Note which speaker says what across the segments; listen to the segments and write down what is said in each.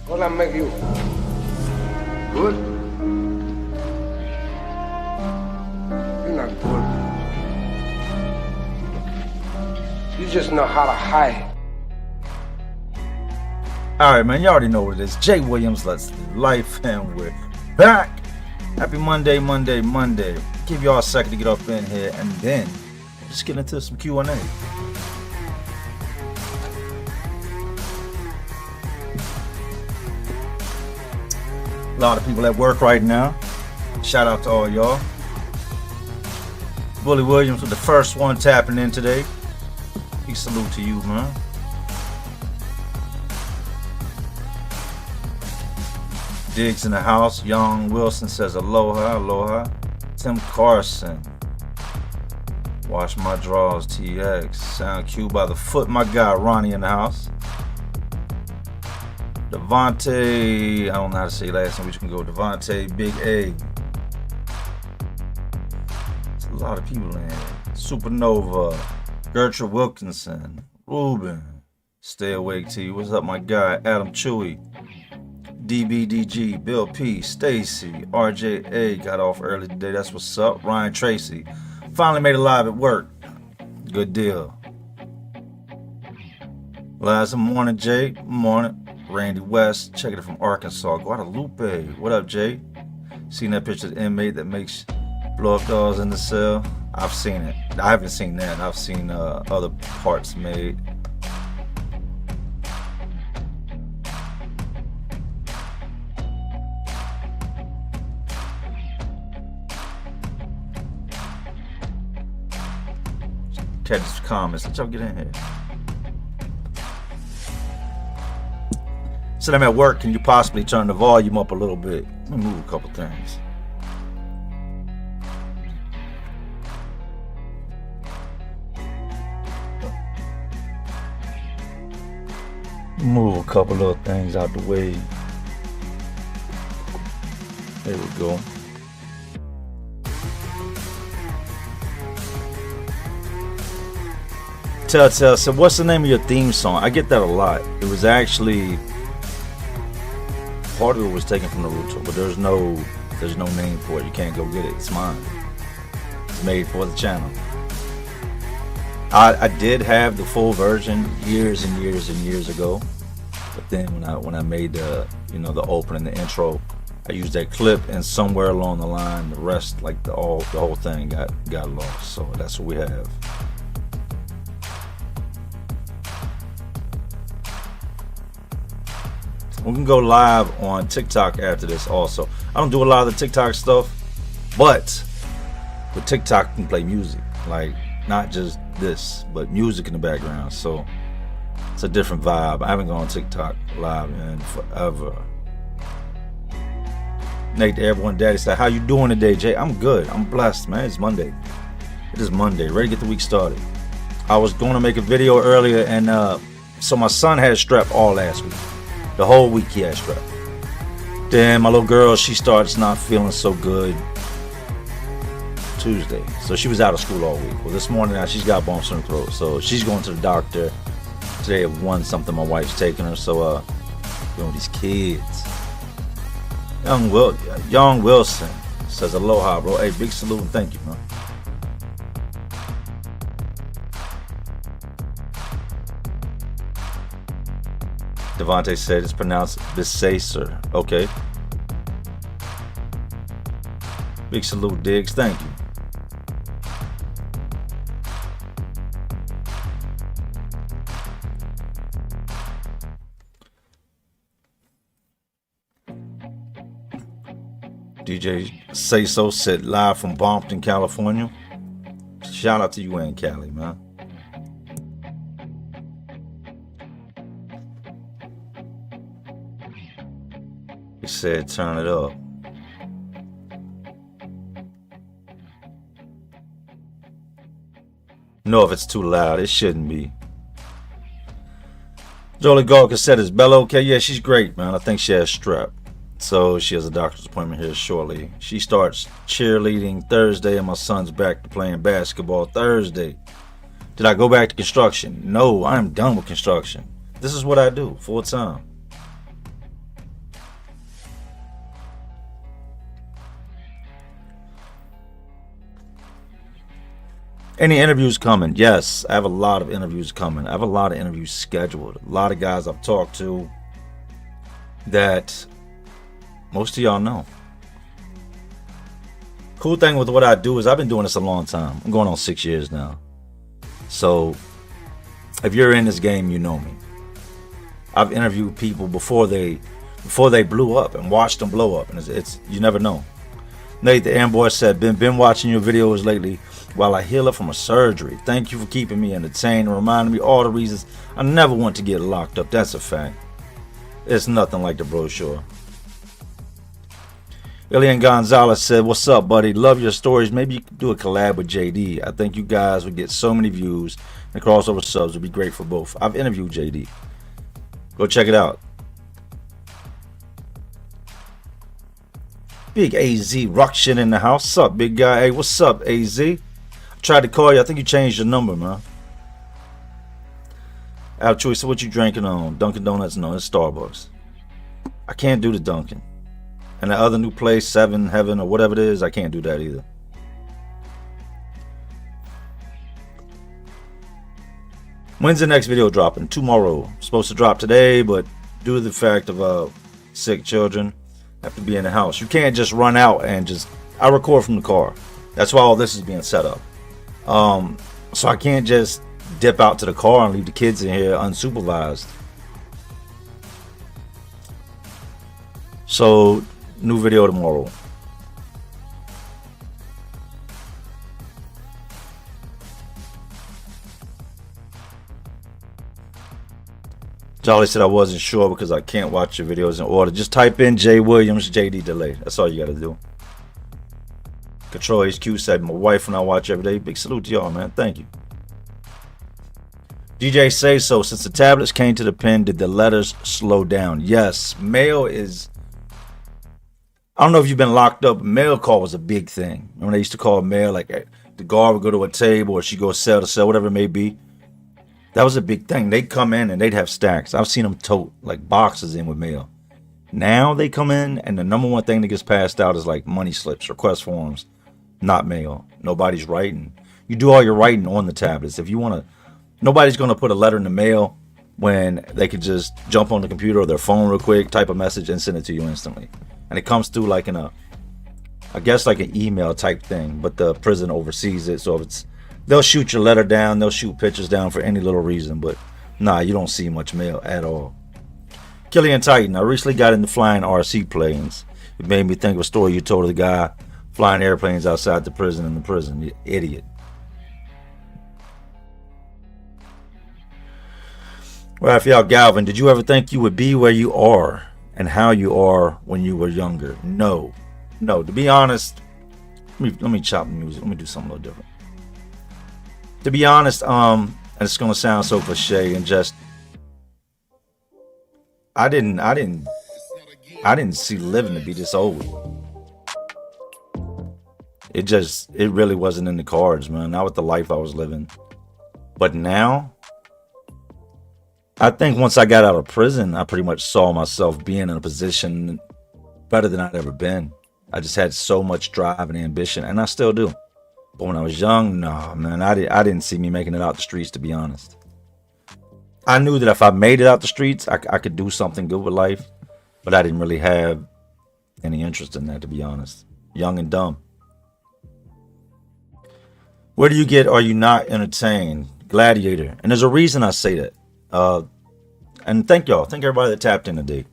Speaker 1: What I make you? Good? You're not good. You just know how to hide.
Speaker 2: Alright, man, you already know what it is. Jay Williams, Let's Life, and we're back. Happy Monday. Give y'all a second to get up in here, and then just get into some Q&A. A lot of people at work right now. Shout out to all y'all. Bully Williams with the first one tapping in today. Big salute to you, man. Diggs in the house. Young Wilson says aloha. Tim Carson. Wash my drawers, TX. Sound Q by the foot. My guy Ronnie in the house. Devontae, I don't know how to say last name, we can go Devontae, Big A. There's a lot of people in here. Supernova, Gertrude Wilkinson, Ruben, Stay Awake T. What's up, my guy? Adam Chewy, DBDG, Bill P, Stacy, RJA got off early today. That's what's up. Ryan Tracy, finally made it live at work. Good deal. Last morning, Jay. Morning. Randy West, checking it from Arkansas. Guadalupe, what up, Jay? Seen that picture of the inmate that makes blow up dolls in the cell? I've seen it. I haven't seen that. I've seen other parts made. Catch the comments. Let y'all get in here. Said I'm at work. Can you possibly turn the volume up a little bit? Let me move a couple things. Move a couple little things out the way. There we go. Telltale said, what's the name of your theme song? I get that a lot. It was actually... part of it was taken from Naruto, but there's no name for it. You can't go get it. It's mine. It's made for the channel. I did have the full version years and years ago, but then when I made the the opening, the intro, I used that clip, and somewhere along the line, the rest, like the whole thing got lost. So that's what we have. We can go live on TikTok after this also. I don't do a lot of the TikTok stuff, but with TikTok you can play music. Like, not just this, but music in the background. So it's a different vibe. I haven't gone on TikTok live in forever. Nate to everyone, Daddy said, how you doing today, Jay? I'm good. I'm blessed, man. It's Monday. It is Monday. Ready to get the week started. I was going to make a video earlier, and so my son had strep all last week. The whole week he had strep. Then my little girl, she starts not feeling so good Tuesday. So she was out of school all week. Well, this morning now she's got bumps in her throat. So she's going to the doctor today at 1 something. My wife's taking her. So these kids. Young Wilson says aloha, bro. Hey, big salute and thank you, man. Devontae said it's pronounced Bisacer. Okay. Big salute, Diggs. Thank you. DJ Say So said live from Bompton, California. Shout out to you and Cali, man. He said turn it up. No, if it's too loud, it shouldn't be. Jolie Gawker said, is Bella okay? Yeah, she's great, man. I think she has strep. So she has a doctor's appointment here shortly. She starts cheerleading Thursday, and my son's back to playing basketball Thursday. Did I go back to construction? No, I'm done with construction. This is what I do full time. Any interviews coming? Yes, I have a lot of interviews coming. I have a lot of interviews scheduled. A lot of guys I've talked to that most of y'all know. Cool thing with what I do is I've been doing this a long time. I'm going on 6 years now. So if you're in this game, you know me. I've interviewed people before they blew up and watched them blow up, and it's you never know. Nate the Amboy said, been watching your videos lately while I heal up from a surgery. Thank you for keeping me entertained and reminding me all the reasons I never want to get locked up. That's a fact. It's nothing like the brochure. Elian Gonzalez said, what's up, buddy? Love your stories. Maybe you could do a collab with JD. I think you guys would get so many views, and crossover subs would be great for both. I've interviewed JD. Go check it out. Big AZ Ruction in the house. What's up, big guy? Hey, what's up, AZ? I tried to call you. I think you changed your number, man. Al Chewy, so what you drinking on? Dunkin' Donuts? No, it's Starbucks. I can't do the Dunkin'. And the other new place, 7 Heaven or whatever it is, I can't do that either. When's the next video dropping? Tomorrow. Supposed to drop today, but due to the fact of sick children, have to be in the house. You can't just run out and just... I record from the car. That's why all this is being set up. So I can't just dip out to the car and leave the kids in here unsupervised. So, new video tomorrow. Jolly said I wasn't sure because I can't watch your videos in order. Just type in Jay Williams, JD Delay. That's all you got to do. Control HQ said, my wife and I watch every day. Big salute to y'all, man. Thank you. DJ Say So. Since the tablets came to the pen, did the letters slow down? Yes. Mail is... I don't know if you've been locked up. Mail call was a big thing. When they used to call mail, like the guard would go to a table or she go cell to cell, whatever it may be. That was a big thing. They'd come in and they'd have stacks. I've seen them tote like boxes in with mail. Now they come in and the number one thing that gets passed out is like money slips, request forms, not mail. Nobody's writing. You do all your writing on the tablets. If you want to, nobody's going to put a letter in the mail when they could just jump on the computer or their phone real quick, type a message and send it to you instantly. And it comes through like in a, I guess like an email type thing, but the prison oversees it. So if it's, they'll shoot your letter down, they'll shoot pictures down for any little reason, but nah, you don't see much mail at all. Killian Titan, I recently got into flying RC planes. It made me think of a story you told of the guy flying airplanes outside the prison in the prison. You idiot. Raphael Galvin, did you ever think you would be where you are and how you are when you were younger? No. No, to be honest, let me chop the music. Let me do something a little different. To be honest, and it's gonna sound so cliche and just I didn't see living to be this old. It really wasn't in the cards, man. Not with the life I was living. But now, I think once I got out of prison, I pretty much saw myself being in a position better than I'd ever been. I just had so much drive and ambition, and I still do. But when I was young, nah, man, I didn't see me making it out the streets, to be honest. I knew that if I made it out the streets, I could do something good with life. But I didn't really have any interest in that, to be honest. Young and dumb. Where do you get, are you not entertained? Gladiator. And there's a reason I say that. And thank y'all. Thank everybody that tapped in today.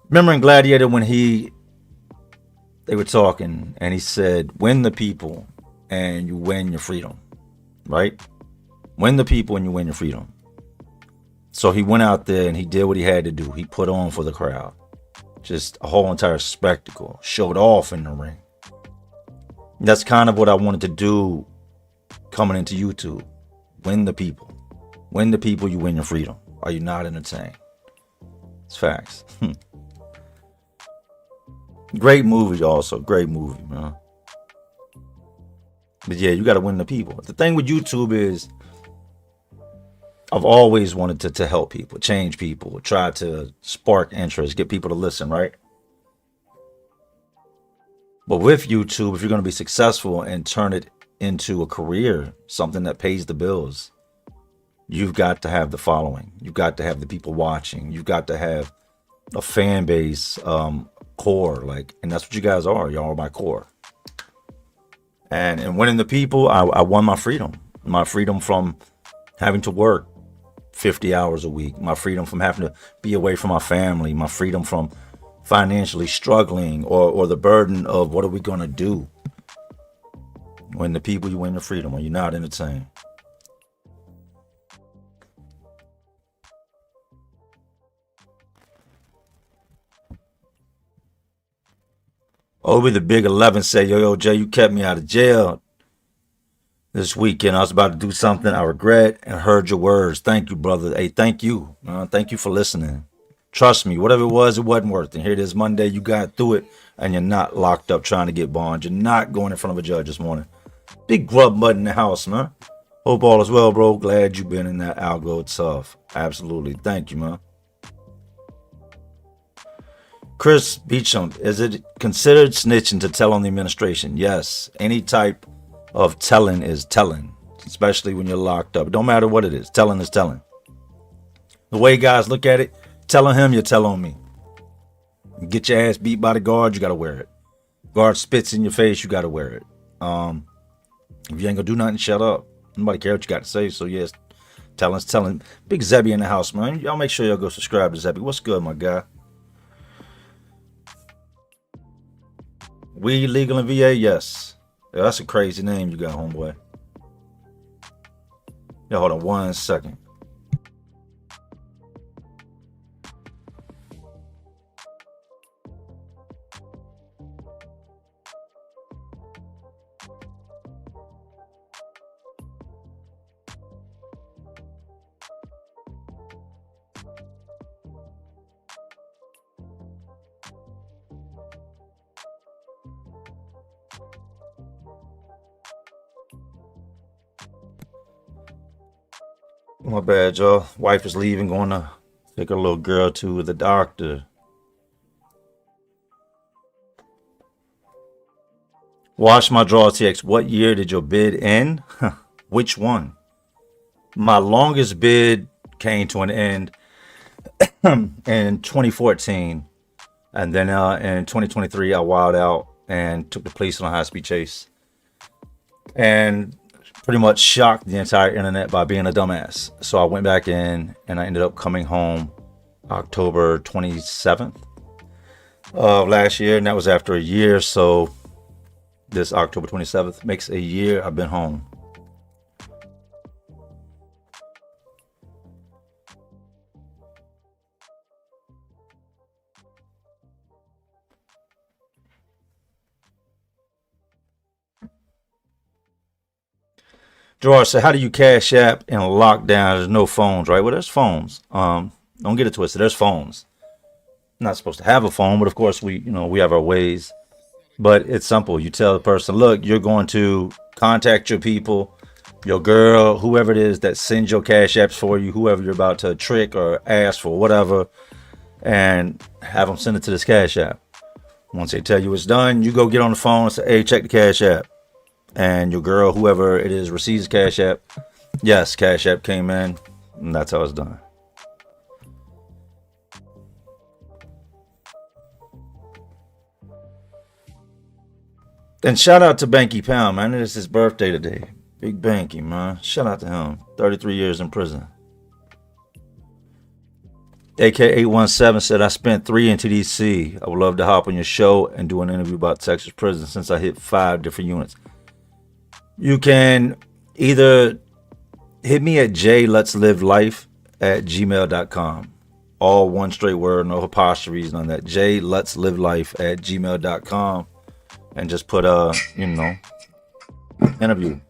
Speaker 2: Remember in Gladiator when they were talking and he said, win the people and you win your freedom, right? Win the people and you win your freedom. So he went out there and he did what he had to do. He put on for the crowd. Just a whole entire spectacle. Showed off in the ring. That's kind of what I wanted to do coming into YouTube. Win the people. Win the people, you win your freedom. Are you not entertained? It's facts. Great movie also. Great movie, man. But yeah, you got to win the people. The thing with YouTube is I've always wanted to help people, change people, try to spark interest, get people to listen, right? But with YouTube, if you're going to be successful and turn it into a career, something that pays the bills, you've got to have the following. You've got to have the people watching. You've got to have a fan base, core, like, and that's what you guys are. Y'all are my core. And winning the people, I won my freedom. My freedom from having to work 50 hours a week. My freedom from having to be away from my family. My freedom from financially struggling or the burden of what are we going to do. When the people, you win the freedom. When you're not entertained. Obi the Big 11 said, yo, Jay, you kept me out of jail this weekend. I was about to do something I regret and heard your words. Thank you, brother. Hey, thank you. Thank you for listening. Trust me, whatever it wasn't worth it. Here it is Monday. You got through it and you're not locked up trying to get bond. You're not going in front of a judge this morning. Big grub mud in the house, man. Hope all is well, bro. Glad you've been in that algo tough. Absolutely. Thank you, man. Chris Beecham, is it considered snitching to tell on the administration? Yes. Any type of telling is telling, especially when you're locked up. It don't matter what it is. Telling is telling. The way guys look at it, telling him, you tell on me. You get your ass beat by the guard, you got to wear it. Guard spits in your face, you got to wear it. If you ain't gonna do nothing, shut up. Nobody care what you got to say. So yes, telling's telling. Big Zebby in the house, man. Y'all make sure y'all go subscribe to Zebby. What's good, my guy? We legal in VA? Yes. Yeah, that's a crazy name you got, homeboy. Yeah, hold on 1 second. My bad, y'all. Wife is leaving, going to take her little girl to the doctor. Wash my draw TX. What year did your bid end? Which one? My longest bid came to an end in 2014. And then in 2023, I wilded out and took the police on a high-speed chase. And pretty much shocked the entire internet by being a dumbass. So I went back in and I ended up coming home October 27th of last year. And that was after a year. So this October 27th makes a year I've been home. Gerard said, how do you cash app in lockdown? There's no phones, right? Well, there's phones. Don't get it twisted. There's phones. I'm not supposed to have a phone, but of course we have our ways. But it's simple. You tell the person, look, you're going to contact your people, your girl, whoever it is that sends your cash apps for you, whoever you're about to trick or ask for, whatever, and have them send it to this cash app. Once they tell you it's done, you go get on the phone and say, hey, check the cash app. And your girl, whoever it is, receives Cash App. Yes, Cash App came in, and that's how it's done. And shout out to Banky Pound, man. It's his birthday today. Big Banky, man. Shout out to him. 33 years in prison. AK817 said, I spent 3 in TDC. I would love to hop on your show and do an interview about Texas prison since I hit 5 different units. You can either hit me at jletslivelife@gmail.com. All one straight word, no apostrophes, none of that. jletslivelife@gmail.com. And just put interview.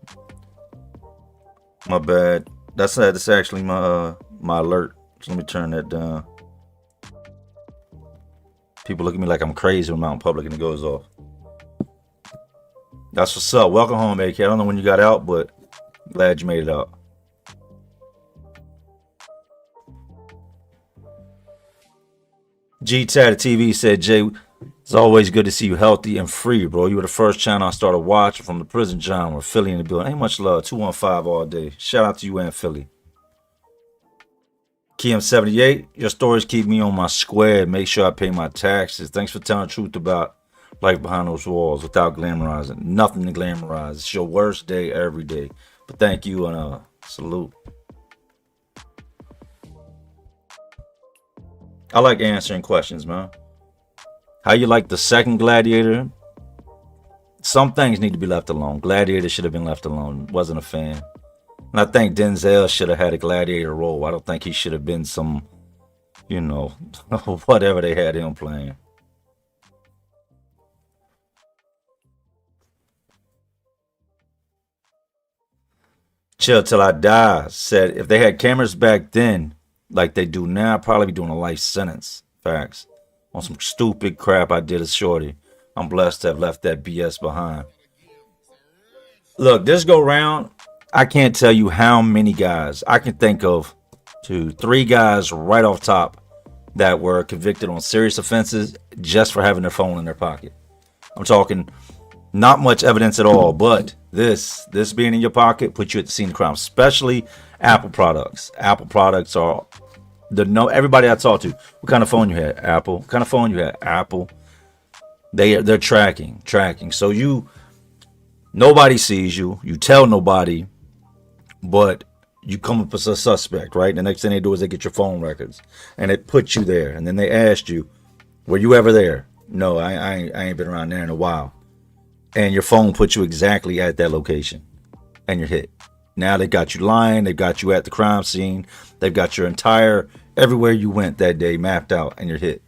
Speaker 2: My bad. That's actually my alert. So let me turn that down. People look at me like I'm crazy when I'm out in public and it goes off. That's what's up. Welcome home, AK. I don't know when you got out, but glad you made it out. G-Tad TV said, Jay, It's always good to see you healthy and free, bro. You were the first channel I started watching from the prison genre. Philly in the building. Ain't much love. 215 all day. Shout out to you and Philly. KM78, your stories keep me on my square. Make sure I pay my taxes. Thanks for telling the truth about life behind those walls without glamorizing. Nothing to glamorize. It's your worst day every day. But thank you and salute. I like answering questions, man. How you like the second Gladiator? Some things need to be left alone. Gladiator should have been left alone. Wasn't a fan. And I think Denzel should have had a Gladiator role. I don't think he should have been some, you know, whatever they had him playing. Chill Till I Die said if they had cameras back then like they do now, I'd probably be doing a life sentence. Facts. On some stupid crap I did as shorty. I'm blessed to have left that BS behind. Look, this go round, I can't tell you how many guys. I can think of 2, 3 guys right off top that were convicted on serious offenses just for having their phone in their pocket. I'm talking not much evidence at all, but this being in your pocket puts you at the scene of crime, especially Apple products. Apple products are everybody I talk to. What kind of phone you had? Apple. What kind of phone you had? Apple. They're tracking. So nobody sees you. You tell nobody, but you come up as a suspect, right? The next thing they do is they get your phone records and it puts you there. And then they asked you, were you ever there? No, I ain't been around there in a while. And your phone puts you exactly at that location and you're hit. Now they got you lying. They got you at the crime scene. They've got your entire everywhere you went that day mapped out and you're hit.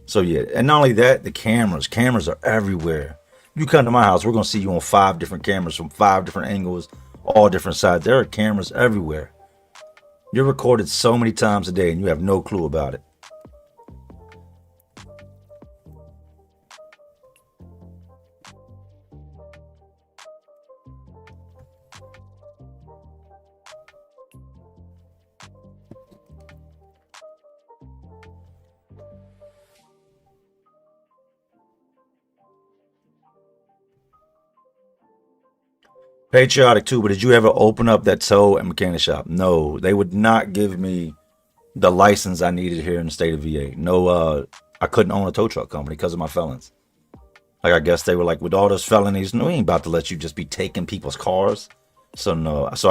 Speaker 2: So yeah, and not only that, the cameras are everywhere. You come to my house, we're gonna see you on 5 different cameras from 5 different angles, all different sides. There are cameras everywhere. You're recorded so many times a day and you have no clue about it. Patriotic too, but did you ever open up that tow and mechanic shop? No, they would not give me the license I needed here in the state of VA. No, I couldn't own a tow truck company because of my felons. Like, I guess they were like, with all those felonies, no, we ain't about to let you just be taking people's cars. So no, so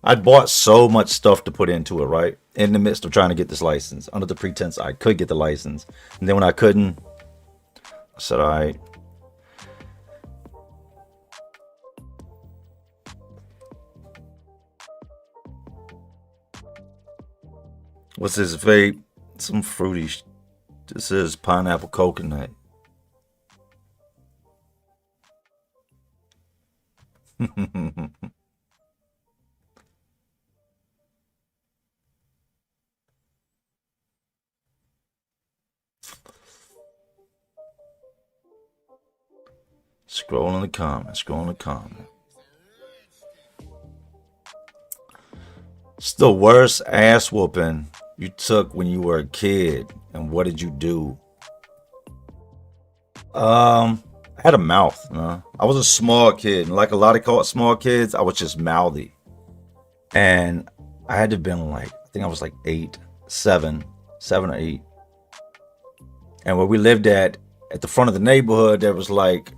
Speaker 2: I bought so much stuff to put into it, right? In the midst of trying to get this license, under the pretense I could get the license. And then when I couldn't, I said, all right. What's this vape? Some fruity. This is pineapple coconut. Scroll in the comments. It's the worst ass whooping you took when you were a kid, and what did you do? I had a mouth. I was a small kid, and like a lot of small kids, I was just mouthy. And I had to have been like, I think I was like 7 or 8. And where we lived at the front of the neighborhood, there was like,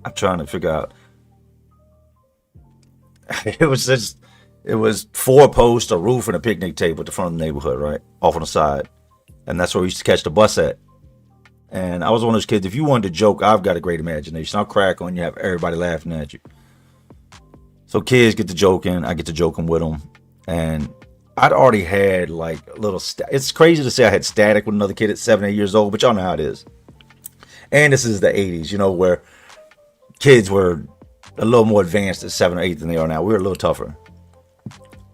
Speaker 2: I'm trying to figure out. It was 4 posts, a roof, and a picnic table at the front of the neighborhood, right? Off on the side. And that's where we used to catch the bus at. And I was one of those kids, if you wanted to joke, I've got a great imagination. I'll crack on you, have everybody laughing at you. So kids get to joking, I get to joking with them. And I'd already had like a little, it's crazy to say I had static with another kid at 7, 8 years old, but y'all know how it is. And this is the 80s, you know, where kids were a little more advanced at 7 or 8 than they are now. We were a little tougher.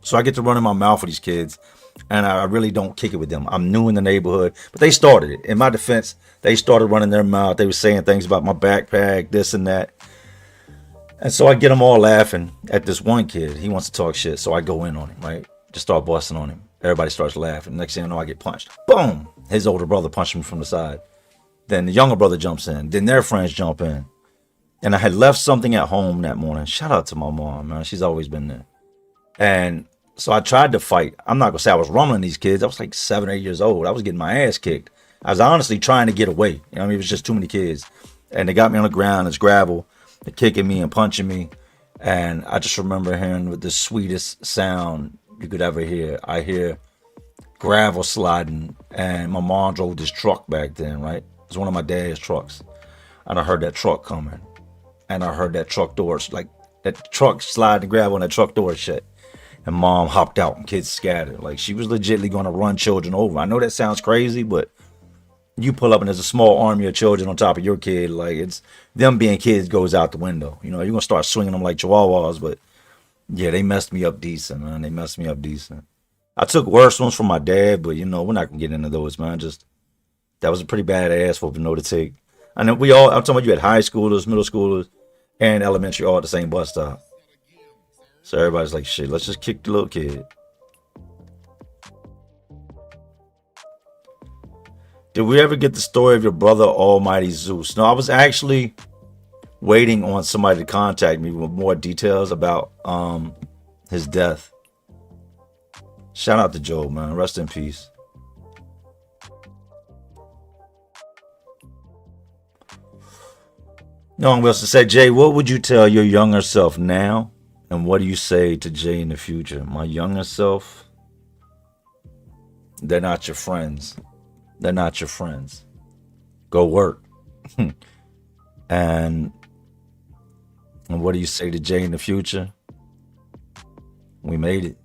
Speaker 2: So I get to run in my mouth with these kids, and I really don't kick it with them. I'm new in the neighborhood, but they started it. In my defense, they started running their mouth. They were saying things about my backpack, this and that. And so I get them all laughing at this one kid. He wants to talk shit, so I go in on him, right? Just start busting on him. Everybody starts laughing. Next thing I know, I get punched. Boom! His older brother punched me from the side. Then the younger brother jumps in. Then their friends jump in. And I had left something at home that morning. Shout out to my mom, man. She's always been there. And so I tried to fight. I'm not going to say I was rumbling these kids. I was like 7 or 8 years old. I was getting my ass kicked. I was honestly trying to get away. You know what I mean? It was just too many kids. And they got me on the ground. It's gravel. They're kicking me and punching me. And I just remember hearing the sweetest sound you could ever hear. I hear gravel sliding. And my mom drove this truck back then, right? It was one of my dad's trucks. And I heard that truck coming. And I heard that truck door, like that truck sliding gravel and that truck door shut. And mom hopped out and kids scattered. Like she was legitimately going to run children over. I know that sounds crazy, but you pull up and there's a small army of children on top of your kid. Like it's them being kids goes out the window. You know, you're going to start swinging them like chihuahuas. But yeah, they messed me up decent, man. They messed me up decent. I took worse ones from my dad, but you know, we're not going to get into those, man. Just that was a pretty bad ass whooping, to take. I know I'm talking about you had high schoolers, middle schoolers, and elementary all at the same bus stop. So everybody's like, shit, let's just kick the little kid. Did we ever get the story of your brother, Almighty Zeus? No, I was actually waiting on somebody to contact me with more details about his death. Shout out to Joe, man. Rest in peace. No one else to say, Jay, what would you tell your younger self now? And what do you say to Jay in the future? My younger self, they're not your friends. They're not your friends. Go work. and what do you say to Jay in the future? We made it.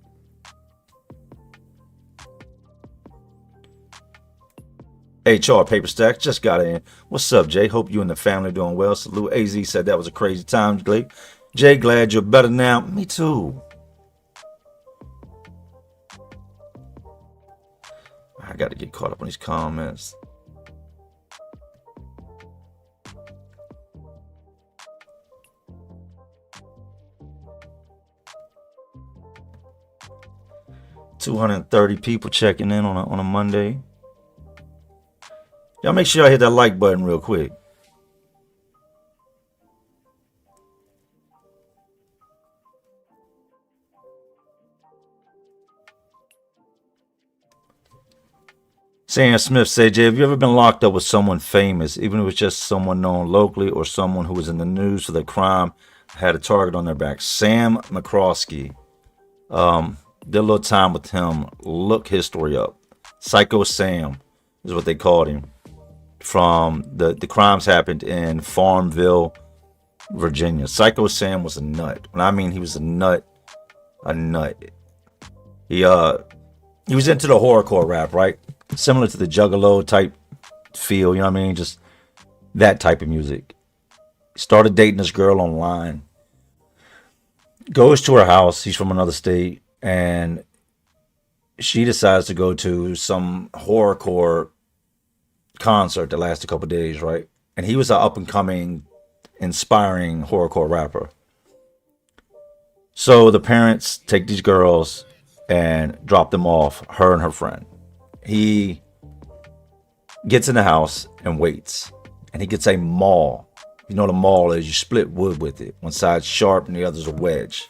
Speaker 2: HR Paper Stack just got in. What's up, Jay? Hope you and the family doing well. Salute. AZ said that was a crazy time, Jay, glad you're better now. Me too. I got to get caught up on these comments. $230 people checking in on a Monday. Y'all make sure y'all hit that like button real quick. Sam Smith said, Jay, have you ever been locked up with someone famous, even if it was just someone known locally or someone who was in the news for their crime, had a target on their back? Sam McCroskey. Did a little time with him. Look his story up. Psycho Sam is what they called him. From the crimes happened in Farmville, Virginia. Psycho Sam was a nut. When I mean he was a nut. He was into the horrorcore rap, right? Similar to the Juggalo type feel, you know what I mean? Just that type of music. Started dating this girl online. Goes to her house. He's from another state. And she decides to go to some horrorcore concert that lasted a couple days, right? And he was an up and coming, inspiring horrorcore rapper. So the parents take these girls and drop them off, her and her friend. He gets in the house and waits. And he gets a maul. You know what a maul is? You split wood with it. One side's sharp and the other's a wedge.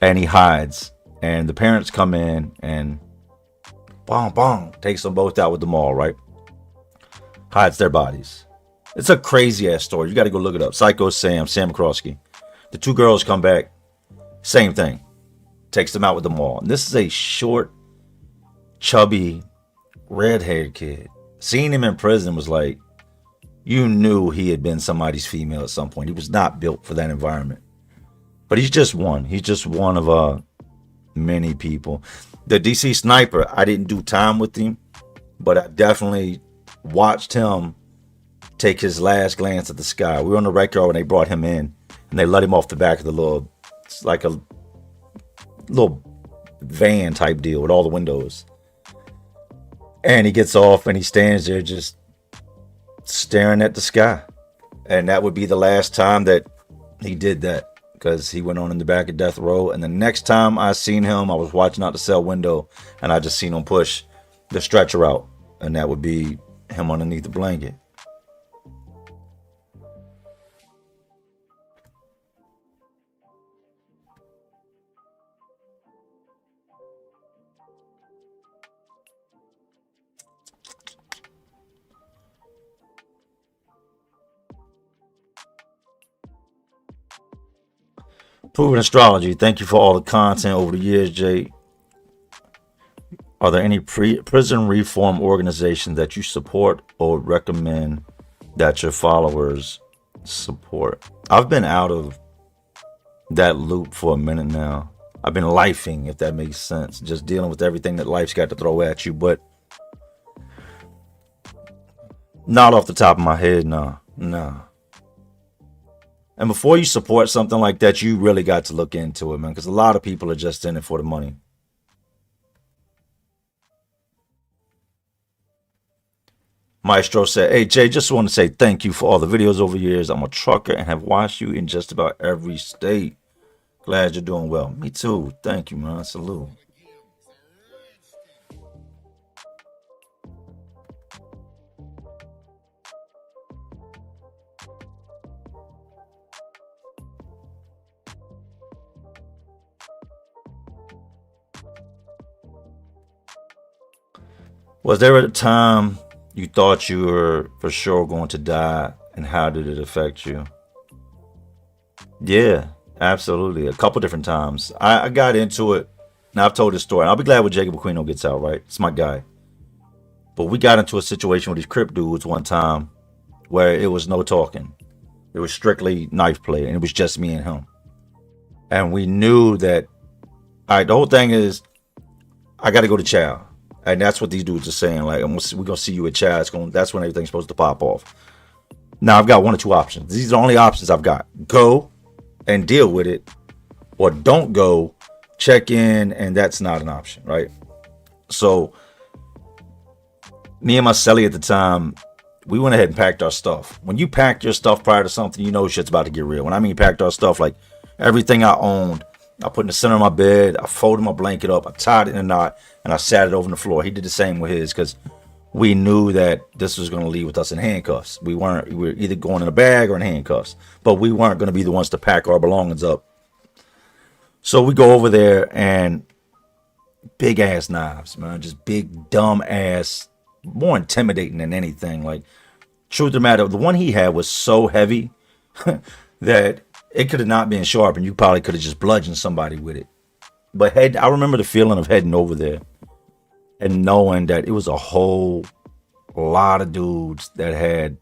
Speaker 2: And he hides. And the parents come in and bong, bong, takes them both out with the maul, right? Hides their bodies. It's a crazy ass story. You got to go look it up. Psycho Sam McCroskey. The two girls come back. Same thing. Takes them out with the maul. And this is a short, chubby, red-haired kid. Seeing him in prison was like, you knew he had been somebody's female at some point. He was not built for that environment. But he's just one. He's just one of many people. The DC Sniper, I didn't do time with him, but I definitely watched him take his last glance at the sky. We were on the record when they brought him in, and they let him off the back of the little, it's like a little van type deal with all the windows. And he gets off and he stands there just staring at the sky. And that would be the last time that he did that, because he went on in the back of death row. And the next time I seen him, I was watching out the cell window and I just seen him push the stretcher out, and that would be him underneath the blanket. Proven Astrology. Thank you for all the content over the years, Jay. Are there any prison reform organizations that you support or recommend that your followers support? I've been out of that loop for a minute now. I've been lifing, if that makes sense, just dealing with everything that life's got to throw at you, but not off the top of my head, nah. And before you support something like that, you really got to look into it, man, because a lot of people are just in it for the money. Maestro said, hey, Jay, just want to say thank you for all the videos over the years. I'm a trucker and have watched you in just about every state. Glad you're doing well. Me too. Thank you, man. Salute. Was there a time you thought you were for sure going to die, and how did it affect you? Yeah, absolutely. A couple different times. I got into it. Now, I've told this story. I'll be glad when Jacob Aquino gets out, right? It's my guy. But we got into a situation with these Crip dudes one time where it was no talking. It was strictly knife play, and it was just me and him. And we knew that, all right, the whole thing is, I got to go to chow. And that's what these dudes are saying. Like, we're going to see you at chow. That's when everything's supposed to pop off. Now, I've got one or two options. These are the only options I've got. Go and deal with it, or don't go, check in, and that's not an option, right? So, me and my celly at the time, we went ahead and packed our stuff. When you pack your stuff prior to something, you know shit's about to get real. When I mean packed our stuff, like everything I owned, I put in the center of my bed, I folded my blanket up, I tied it in a knot, and I sat it over on the floor. He did the same with his, because we knew that this was going to leave with us in handcuffs. We were either going in a bag or in handcuffs, but we weren't going to be the ones to pack our belongings up. So we go over there, and big ass knives, man, just big dumb ass, more intimidating than anything. Like, truth of the matter, the one he had was so heavy that it could have not been sharp, and you probably could have just bludgeoned somebody with it. But I remember the feeling of heading over there and knowing that it was a whole lot of dudes that had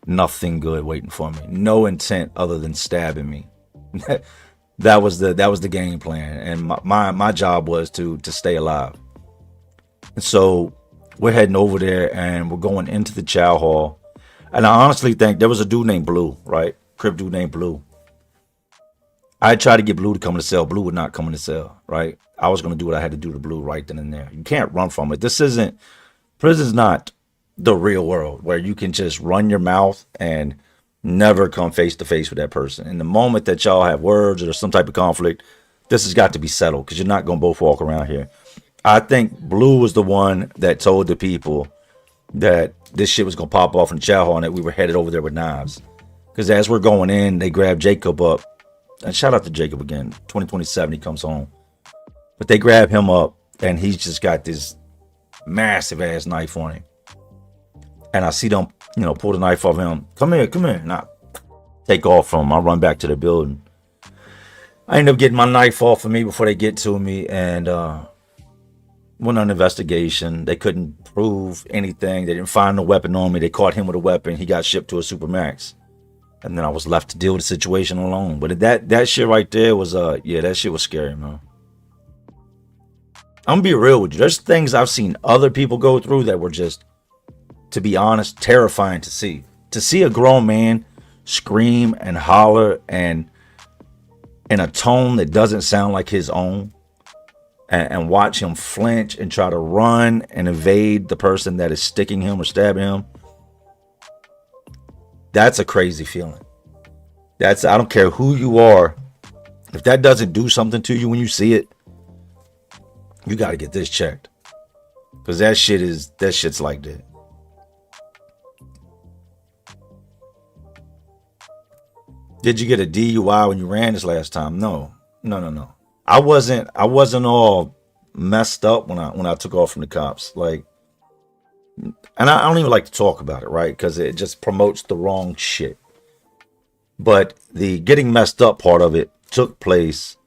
Speaker 2: nothing good waiting for me, no intent other than stabbing me. That was the game plan, and my job was to stay alive. And so we're heading over there, and we're going into the chow hall. And I honestly think there was a dude named Blue, right? Crip dude named Blue. I tried to get Blue to come in the cell. Blue would not come in the cell, right? I was going to do what I had to do to Blue right then and there. You can't run from it. Prison's not the real world where you can just run your mouth and never come face to face with that person. In the moment that y'all have words or some type of conflict, this has got to be settled, because you're not going to both walk around here. I think Blue was the one that told the people that this shit was going to pop off in the chow hall and that we were headed over there with knives. Because as we're going in, they grab Jacob up. And shout out to Jacob again. 2027, he comes home. But they grab him up, and he's just got this massive ass knife on him. And I see them, pull the knife off him. Come here. And I take off from him. I run back to the building. I end up getting my knife off of me before they get to me, and went on an investigation. They couldn't prove anything. They didn't find no weapon on me. They caught him with a weapon. He got shipped to a Supermax. And then I was left to deal with the situation alone. But that shit right there was, that shit was scary, man. I'm gonna be real with you. There's things I've seen other people go through that were just, to be honest, terrifying to see. To see a grown man scream and holler and in a tone that doesn't sound like his own, and watch him flinch and try to run and evade the person that is sticking him or stabbing him. That's a crazy feeling. I don't care who you are. If that doesn't do something to you when you see it, you got to get this checked. Because that shit's like that. Did you get a DUI when you ran this last time? No. I wasn't all messed up when I took off from the cops. Like, and I don't even like to talk about it, right? Because it just promotes the wrong shit. But the getting messed up part of it took place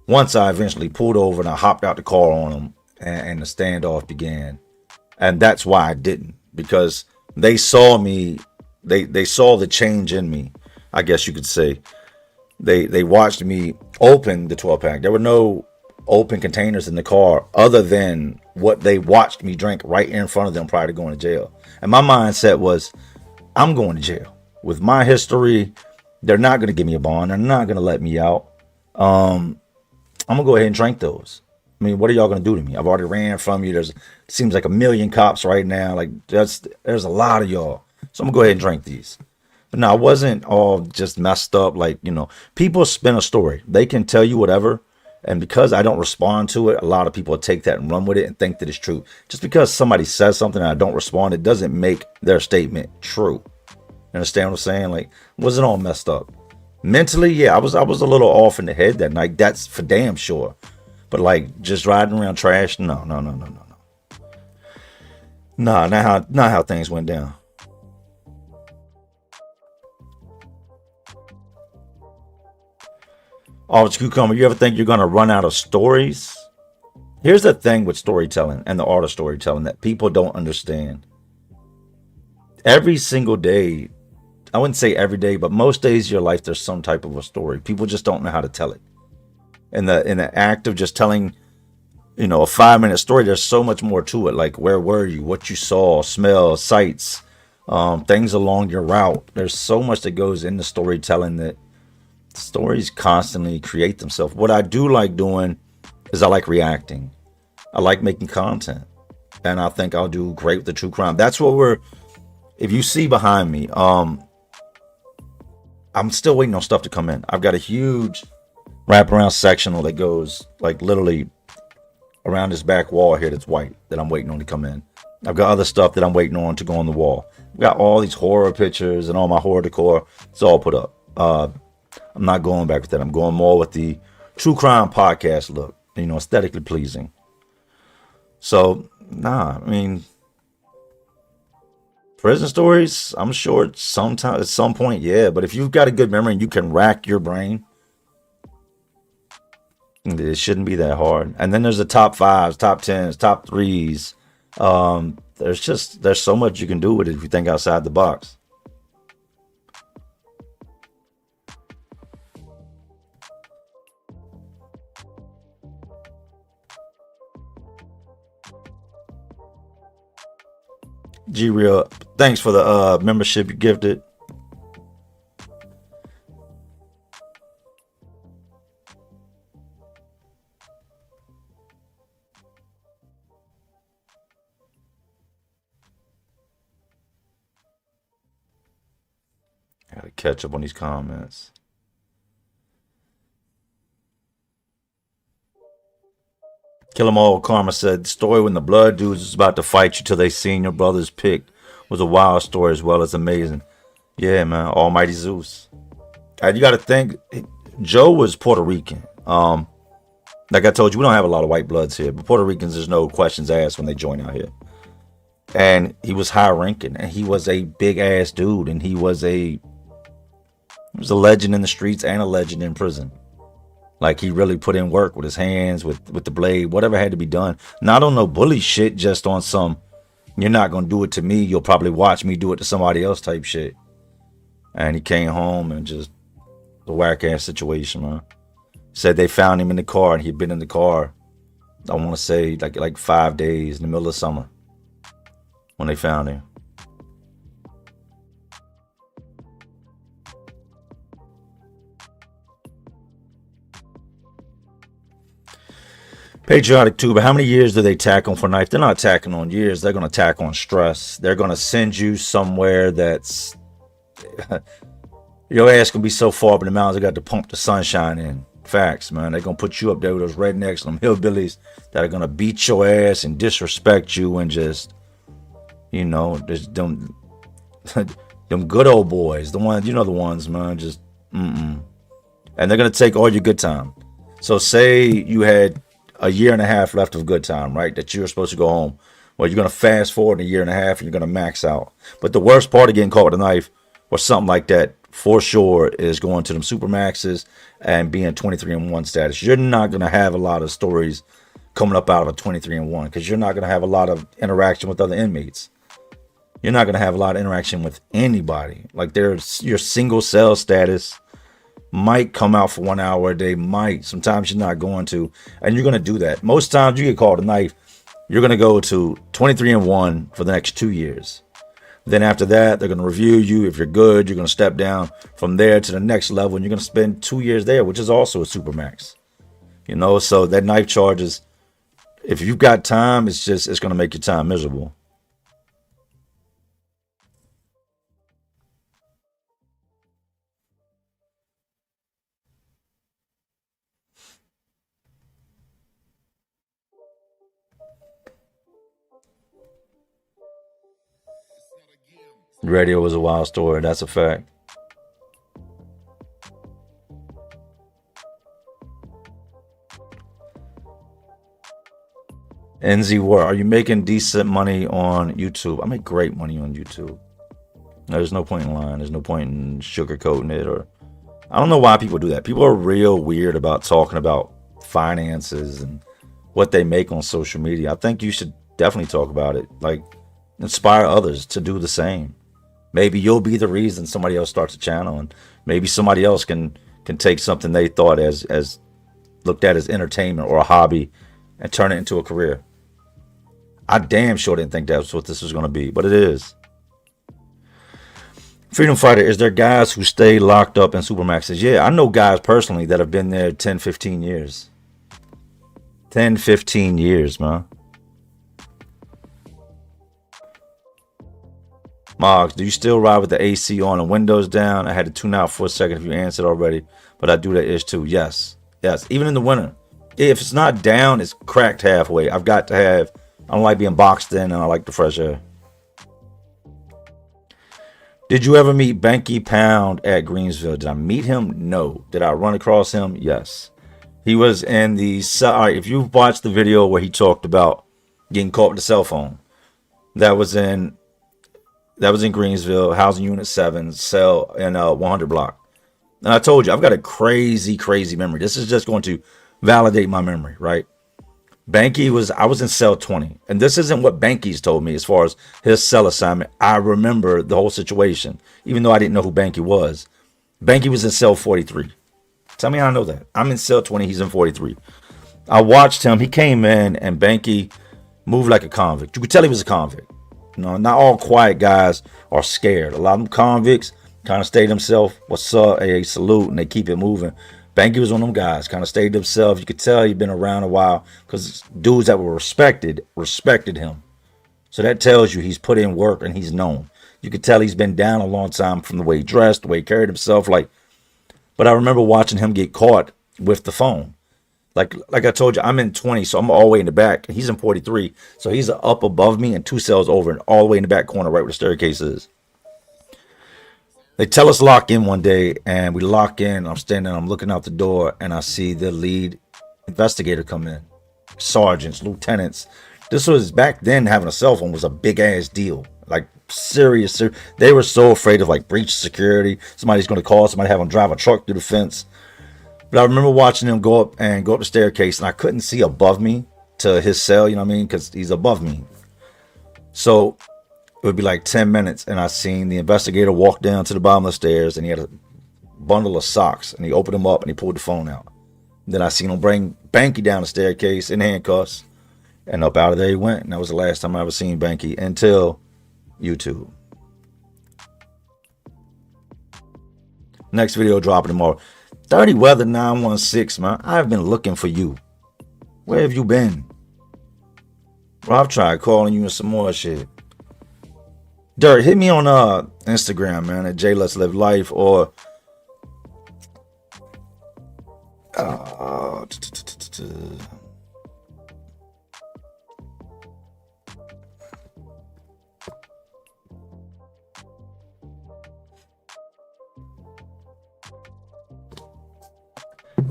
Speaker 2: once I eventually pulled over and I hopped out the car on them, and the standoff began. And that's why I didn't, because they saw me, they saw the change in me, I guess you could say. They watched me open the 12 pack. There were no open containers in the car other than what they watched me drink right in front of them prior to going to jail. And my mindset was, I'm going to jail. With my history, they're not going to give me a bond. They're not going to let me out. I'm going to go ahead and drink those. I mean, what are y'all going to do to me? I've already ran from you. It seems like a million cops right now. Like, there's a lot of y'all. So I'm going to go ahead and drink these. But no, I wasn't all just messed up. Like, people spin a story. They can tell you whatever. And because I don't respond to it, a lot of people take that and run with it and think that it's true. Just because somebody says something and I don't respond, it doesn't make their statement true. You understand what I'm saying? Like, wasn't all messed up. Mentally, yeah, I was a little off in the head that night. That's for damn sure. But like, just riding around trash, no. Nah, not how things went down. Officer Cucumber, you ever think you're gonna run out of stories? Here's the thing with storytelling and the art of storytelling that people don't understand. Every single day, I wouldn't say every day, but most days of your life, there's some type of a story. People just don't know how to tell it. In the act of just telling, a 5-minute story, there's so much more to it. Like, where were you? What you saw, smell, sights, things along your route. There's so much that goes into storytelling that stories constantly create themselves. What I do like doing is I like reacting. I like making content. And I think I'll do great with the true crime. That's what if you see behind me, I'm still waiting on stuff to come in. I've got a huge wraparound sectional that goes like literally around this back wall here that's white that I'm waiting on to come in. I've got other stuff that I'm waiting on to go on the wall. I've got all these horror pictures and all my horror decor. It's all put up. I'm not going back with that. I'm going more with the true crime podcast look, aesthetically pleasing. So, I mean, prison stories, I'm sure at some point, yeah. But if you've got a good memory and you can rack your brain, it shouldn't be that hard. And then there's the top 5s, top 10s, top 3s. There's so much you can do with it if you think outside the box. G-Real, thanks for the membership you gifted. Gotta catch up on these comments. Kill 'em all. Karma said, the story when the blood dudes was about to fight you till they seen your brother's pick was a wild story as well as amazing. Yeah, man. Almighty Zeus. And you got to think, Joe was Puerto Rican. Like I told you, we don't have a lot of white bloods here, but Puerto Ricans, there's no questions asked when they join out here. And he was high ranking, and he was a big ass dude, and he was a legend in the streets and a legend in prison. Like, he really put in work with his hands, with the blade, whatever had to be done. Not on no bully shit, just on some, you're not going to do it to me, you'll probably watch me do it to somebody else type shit. And he came home and just a whack ass situation, man. Said they found him in the car, and he'd been in the car, I want to say like 5 days in the middle of summer when they found him. Patriotic too, but how many years do they tack on for knife? They're not tacking on years. They're going to tack on stress. They're going to send you somewhere that's your ass going to be so far up in the mountains. They got to pump the sunshine in. Facts, man. They're going to put you up there with those rednecks and them hillbillies that are going to beat your ass and disrespect you and just, just them good old boys. The ones, the ones, man. Just, And they're going to take all your good time. So say you had a year and a half left of good time, right? That you were supposed to go home. Well, you're going to fast forward a year and a half and you're going to max out. But the worst part of getting caught with a knife or something like that for sure is going to them Supermaxes and being 23-1 status. You're not going to have a lot of stories coming up out of a 23-1 because you're not going to have a lot of interaction with other inmates. You're not going to have a lot of interaction with anybody. Like your single cell status might come out for 1 hour a day, might. Sometimes you're not going to, and you're going to do that. Most times you get called a knife, you're going to go to 23-1 for the next 2 years. Then after that, they're going to review you. If you're good, you're going to step down from there to the next level, and you're going to spend 2 years there, which is also a supermax. You know, so that knife charge is, if you've got time, it's going to make your time miserable. Radio was a wild story. That's a fact. NZ War, are you making decent money on YouTube? I make great money on YouTube. There's no point in lying. There's no point in sugarcoating it. Or I don't know why people do that. People are real weird about talking about finances and what they make on social media. I think you should definitely talk about it. Like, inspire others to do the same. Maybe you'll be the reason somebody else starts a channel, and maybe somebody else can take something they thought as looked at as entertainment or a hobby and turn it into a career. I damn sure didn't think that's what this was going to be, but it is. Freedom Fighter, is there guys who stay locked up in Supermaxes? Yeah, I know guys personally that have been there 10, 15 years. 10, 15 years, man. Moggs, do you still ride with the AC on and windows down? I had to tune out for a second if you answered already, but I do that ish too. Yes. Yes. Even in the winter. If it's not down, it's cracked halfway. I've got to have, I don't like being boxed in, and I like the fresh air. Did you ever meet Banky Pound at Greensville? Did I meet him? No. Did I run across him? Yes. He was in the, if you've watched the video where he talked about getting caught with the cell phone, that was in Greensville, housing unit 7, cell in 100 block. And I told you, I've got a crazy, crazy memory. This is just going to validate my memory, right? I was in cell 20. And this isn't what Banky's told me as far as his cell assignment. I remember the whole situation, even though I didn't know who Banky was. Banky was in cell 43. Tell me how I know that. I'm in cell 20, he's in 43. I watched him. He came in, and Banky moved like a convict. You could tell he was a convict. You know, not all quiet guys are scared. A lot of them convicts kind of stay themselves. What's up? A salute, and they keep it moving. Banky was one of them guys, kind of stayed themselves. You could tell he'd been around a while because dudes that were respected him. So that tells you he's put in work and he's known. You could tell he's been down a long time from the way he dressed, the way he carried himself. But I remember watching him get caught with the phone. Like I told you, I'm in 20, so I'm all the way in the back. He's in 43, so he's up above me and 2 cells over and all the way in the back corner, right where the staircase is. They tell us lock in one day, and we lock in. I'm standing, I'm looking out the door, and I see the lead investigator come in. Sergeants, lieutenants. This was back then, having a cell phone was a big ass deal. Like serious. They were so afraid of like breach security. Somebody's going to call somebody, have them drive a truck through the fence. But I remember watching him go up the staircase, and I couldn't see above me to his cell, you know what I mean? Because he's above me. So it would be like 10 minutes, and I seen the investigator walk down to the bottom of the stairs, and he had a bundle of socks, and he opened them up, and he pulled the phone out. Then I seen him bring Banky down the staircase in handcuffs, and up out of there he went. And that was the last time I ever seen Banky until YouTube. Next video dropping tomorrow. 30 Weather 916, man. I've been looking for you. Where have you been? Rob tried calling you and some more shit. Dirt, hit me on Instagram, man, at J Let's Live Life, or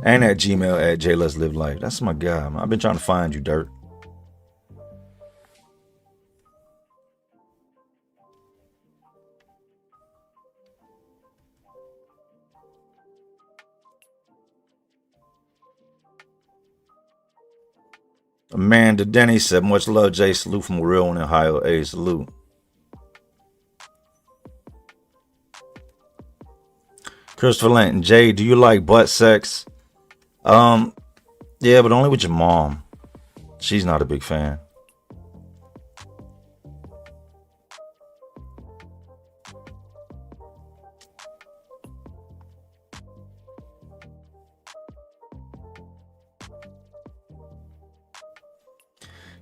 Speaker 2: and at Gmail at J Let's Live Life. That's my guy, man. I've been trying to find you, Dirt. Amanda Denny said, much love, Jay. Salute from a real one in Ohio. Hey, salute. Christopher Linton, Jay, do you like butt sex? Yeah, but only with your mom. She's not a big fan.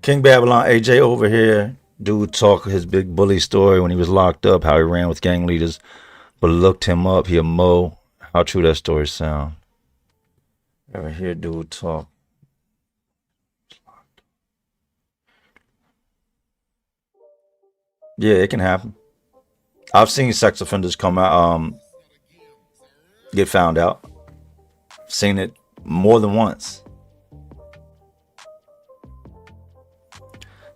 Speaker 2: King Babylon, AJ over here. Dude talk his big bully story when he was locked up, how he ran with gang leaders, but looked him up. He a mo. How true that story sound? Ever hear dude talk? Yeah, it can happen. I've seen sex offenders come out, get found out. Seen it more than once.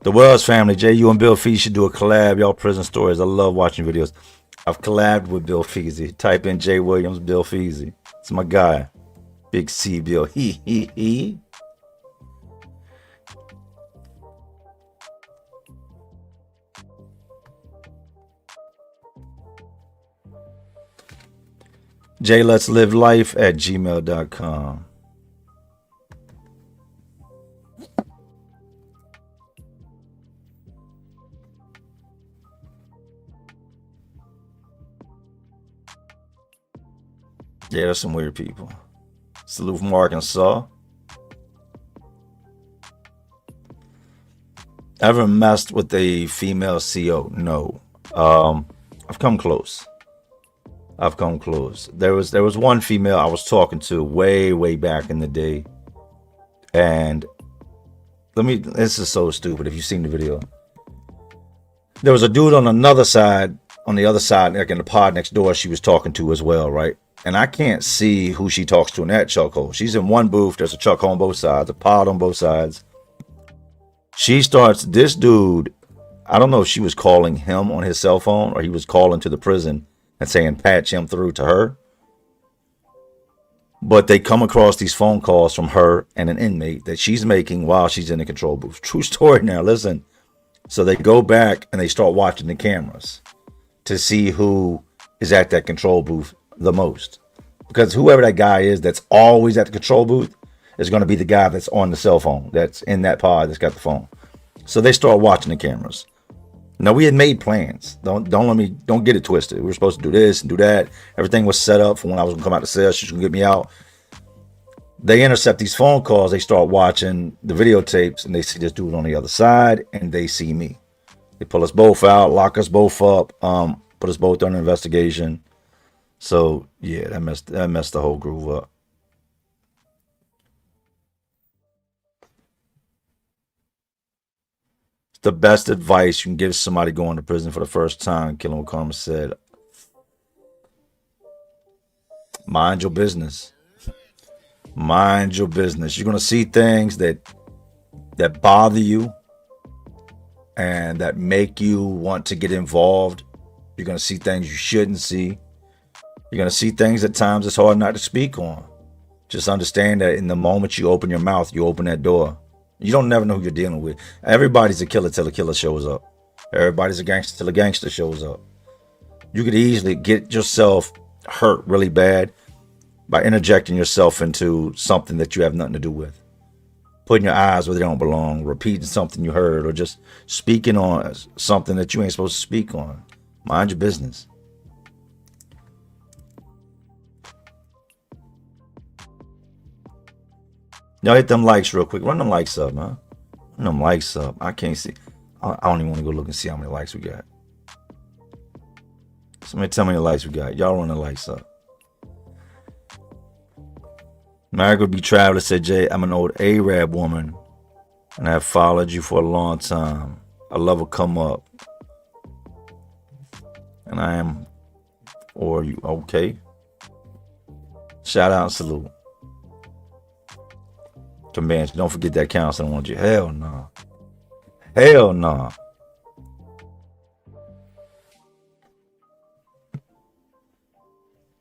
Speaker 2: The Wells family, Jay, you and Bill Feasy should do a collab. Y'all prison stories. I love watching videos. I've collabed with Bill Feasy. Type in Jay Williams, Bill Feasy. It's my guy. Big C Bill. He. Jay, let's live life at gmail.com. Yeah, there's some weird people. Salute from Arkansas. Ever messed with a female CO? No. I've come close. There was one female I was talking to way back in the day. And this is so stupid if you've seen the video. There was a dude on the other side, like in the pod next door, she was talking to as well, right? And I can't see who she talks to in that chuckhole. She's in one booth. There's a chuckhole on both sides, a pod on both sides. This dude, I don't know if she was calling him on his cell phone or he was calling to the prison and saying patch him through to her. But they come across these phone calls from her and an inmate that she's making while she's in the control booth. True story now, listen. So they go back and they start watching the cameras to see who is at that control booth the most, because whoever that guy is that's always at the control booth is going to be the guy that's on the cell phone, that's in that pod, that's got the phone. So they start watching the cameras. Now, we had made plans. Don't get it twisted. We were supposed to do this and do that. Everything was set up for when I was going to come out the cell. She's going to get me out. They intercept these phone calls. They start watching the videotapes and they see this dude on the other side and they see me. They pull us both out, lock us both up, put us both under investigation. So yeah, that messed the whole groove up. It's the best advice you can give somebody going to prison for the first time. Killer Karma said, mind your business. Mind your business. You're gonna see things that bother you and that make you want to get involved. You're gonna see things you shouldn't see. You're going to see things at times it's hard not to speak on. Just understand that in the moment you open your mouth, you open that door. You don't never know who you're dealing with. Everybody's a killer till a killer shows up. Everybody's a gangster till a gangster shows up. You could easily get yourself hurt really bad by interjecting yourself into something that you have nothing to do with. Putting your eyes where they don't belong, repeating something you heard, or just speaking on something that you ain't supposed to speak on. Mind your business. Y'all hit them likes real quick. Run them likes up, man. Run them likes up. I can't see. I don't even want to go look and see how many likes we got. Somebody tell me the likes we got. Y'all run the likes up. Margaret B. Traveler said, Jay, I'm an old Arab woman and I have followed you for a long time. I love a come up. And I am, or you, okay. Shout out and salute. Convention. Don't forget that counseling won't you? Hell no. Hell no.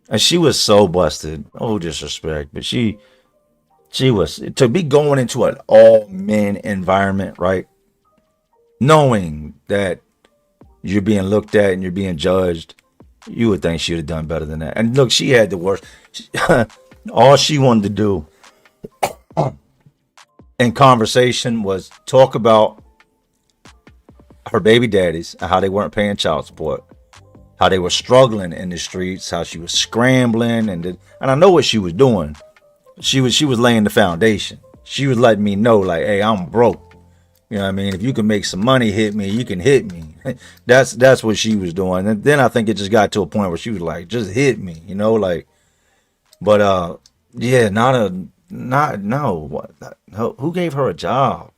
Speaker 2: And she was so busted. Oh, disrespect. But she She was, to be going into an all men environment, right? Knowing that you're being looked at and you're being judged, you would think she'd have done better than that. And look, she had the worst. All she wanted to do in conversation was talk about her baby daddies and how they weren't paying child support, how they were struggling in the streets, how she was scrambling, and I know what she was doing. She was laying the foundation. She was letting me know, like, hey, I'm broke. You know what I mean? If you can make some money, hit me, you can hit me. That's what she was doing. And then I think it just got to a point where she was like, just hit me, you know, like, but yeah, who gave her a job?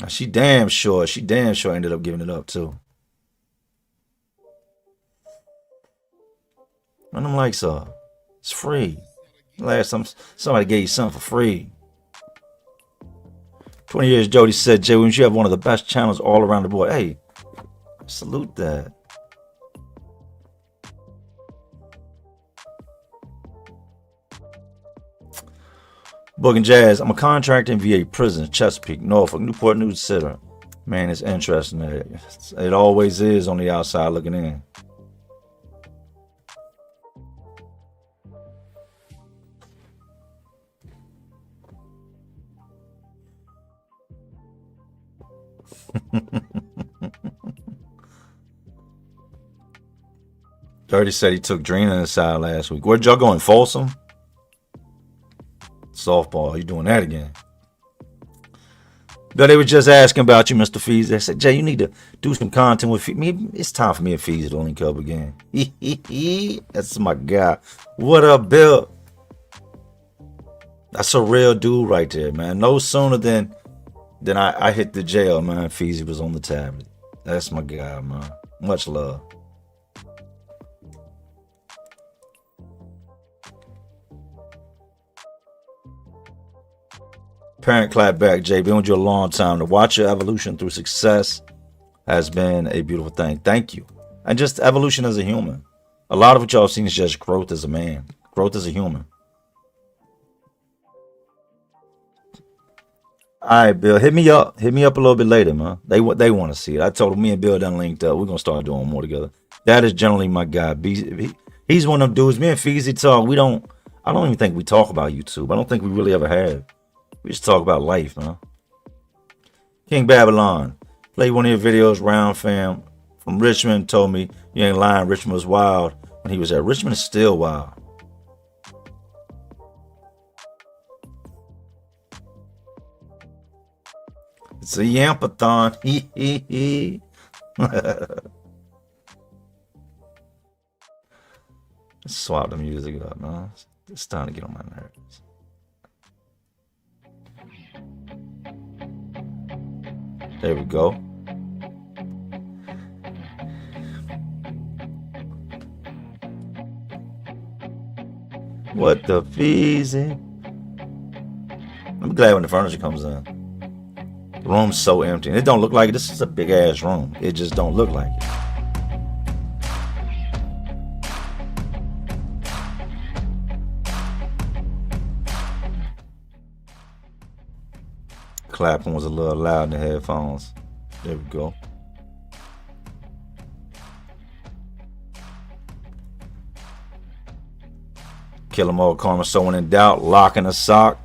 Speaker 2: She damn sure ended up giving it up too. And I'm like, so it's free. Last time somebody gave you something for free. 20 years, Jody said, Jay, when you have one of the best channels all around the board. Hey, salute that. Book and Jazz, I'm a contractor in VA prison, Chesapeake, Norfolk, Newport News, etc. Man, it's interesting. It always is on the outside looking in. Dirty said he took Drina inside last week. Where'd y'all go, in Folsom? Softball, you doing that again? But they were just asking about you, Mr. Feezy. They said, Jay, you need to do some content with Feezy. It's time for me and Feezy to link up again. That's my guy. What up, Bill? That's a real dude right there, man. No sooner than I hit the jail, man, Feezy was on the tablet. That's my guy, man. Much love. Parent clap back, Jay. Been with you a long time. To watch your evolution through success has been a beautiful thing. Thank you. And just evolution as a human. A lot of what y'all seen is just growth as a man, growth as a human. All right, Bill, hit me up a little bit later, man. They want to see it. I told him me and Bill done linked up. We're gonna start doing more together. That is generally my guy. He's one of them dudes. Me and Feezy talk. I don't even think we talk about YouTube. I don't think we really ever have. We just talk about life, man. King Babylon, play one of your videos. Round fam from Richmond told me you ain't lying. Richmond was wild when he was there. Richmond is still wild. It's a yampathon. Let's swap the music up, man. It's time to get on my nerves. There we go. What the Feezy? I'm glad when the furniture comes in. The room's so empty. And it don't look like it. This is a big ass room. It just don't look like it. Clapping was a little loud in the headphones. There we go. Kill 'em all, karma. So when in doubt, lock in a sock.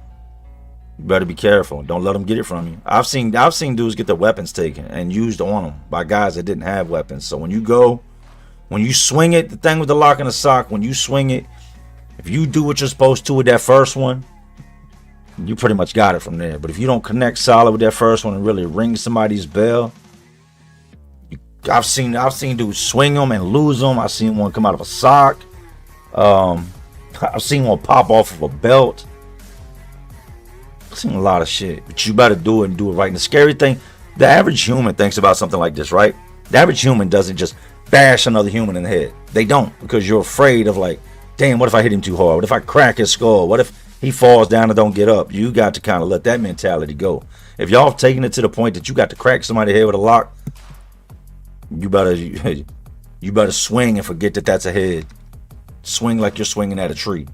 Speaker 2: You better be careful. Don't let them get it from you. I've seen dudes get their weapons taken and used on them by guys that didn't have weapons. So when you swing it, the thing with the lock in a sock, when you swing it, if you do what you're supposed to with that first one, you pretty much got it from there. But if you don't connect solid with that first one and really ring somebody's bell, I've seen dudes swing them and lose them. I've seen one come out of a sock. I've seen one pop off of a belt. I've seen a lot of shit. But you better do it and do it right. And the scary thing, the average human thinks about something like this, right? The average human doesn't just bash another human in the head. They don't, because you're afraid of, like, damn, what if I hit him too hard? What if I crack his skull? What if he falls down and don't get up? You got to kind of let that mentality go. If y'all have taken it to the point that you got to crack somebody's head with a lock, you better swing and forget that that's a head. Swing like you're swinging at a tree.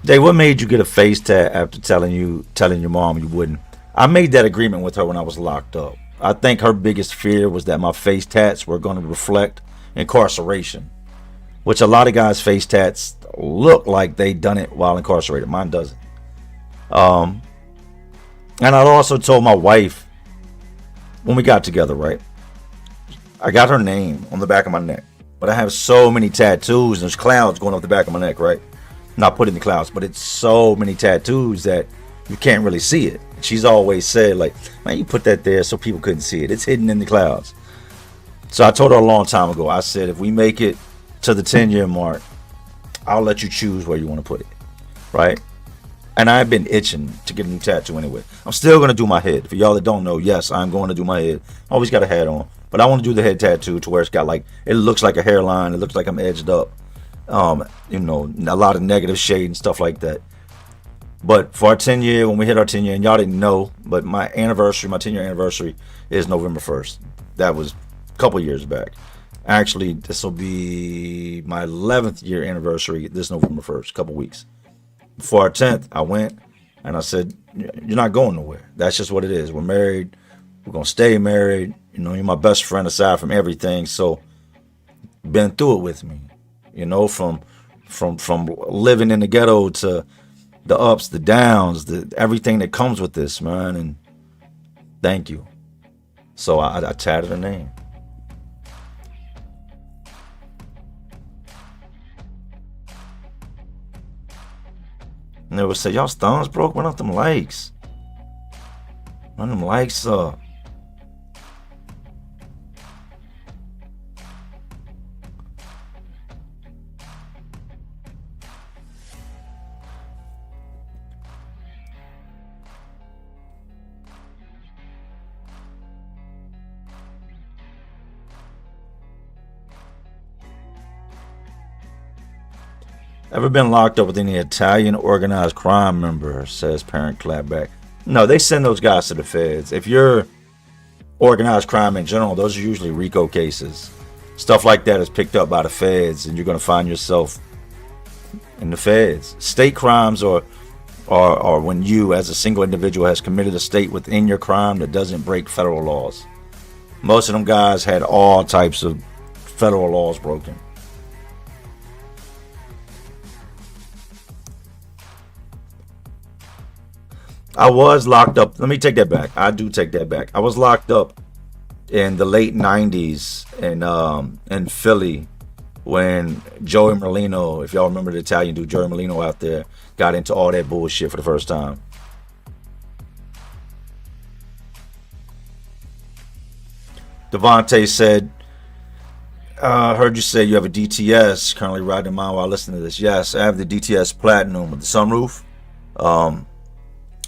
Speaker 2: Dave, what made you get a face tat after telling your mom you wouldn't? I made that agreement with her when I was locked up. I think her biggest fear was that my face tats were going to reflect incarceration, which a lot of guys' face tats look like they done it while incarcerated. Mine doesn't. And I also told my wife when we got together, right? I got her name on the back of my neck, but I have so many tattoos. There's clouds going up the back of my neck, right? Not putting the clouds, but it's so many tattoos that you can't really see it. She's always said, like, man, you put that there so people couldn't see it. It's hidden in the clouds. So I told her a long time ago, I said, if we make it to the 10-year mark, I'll let you choose where you want to put it, right? And I've been itching to get a new tattoo anyway. I'm still going to do my head. For y'all that don't know, yes, I'm going to do my head. Always got a hat on. But I want to do the head tattoo to where it's got like, it looks like a hairline. It looks like I'm edged up. You know, a lot of negative shade and stuff like that. But for our 10-year, when we hit our 10-year, and y'all didn't know, but my anniversary, my 10-year anniversary is November 1st. That was a couple years back. Actually, this will be my 11th year anniversary this November 1st, a couple weeks. For our 10th, I went and I said, you're not going nowhere. That's just what it is. We're married. We're going to stay married. You know, you're my best friend aside from everything. So, been through it with me. You know, from living in the ghetto to the ups, the downs, everything that comes with this, man. And thank you. So I tatted her name. And they would say, y'all's thumbs broke? Run up them likes. Run them likes up. Ever been locked up with any Italian organized crime member, says Parent Clapback. No, they send those guys to the feds. If you're organized crime in general, those are usually RICO cases. Stuff like that is picked up by the feds, and you're going to find yourself in the feds. State crimes are when you, as a single individual, has committed a state within your crime that doesn't break federal laws. Most of them guys had all types of federal laws broken. I was locked up. Let me take that back. I do take that back. I was locked up in the late 90s in Philly when Joey Merlino, if y'all remember the Italian dude, Joey Merlino out there, got into all that bullshit for the first time. Devontae said, heard you say you have a DTS, currently riding mine while listening to this. Yes, I have the DTS Platinum with the sunroof.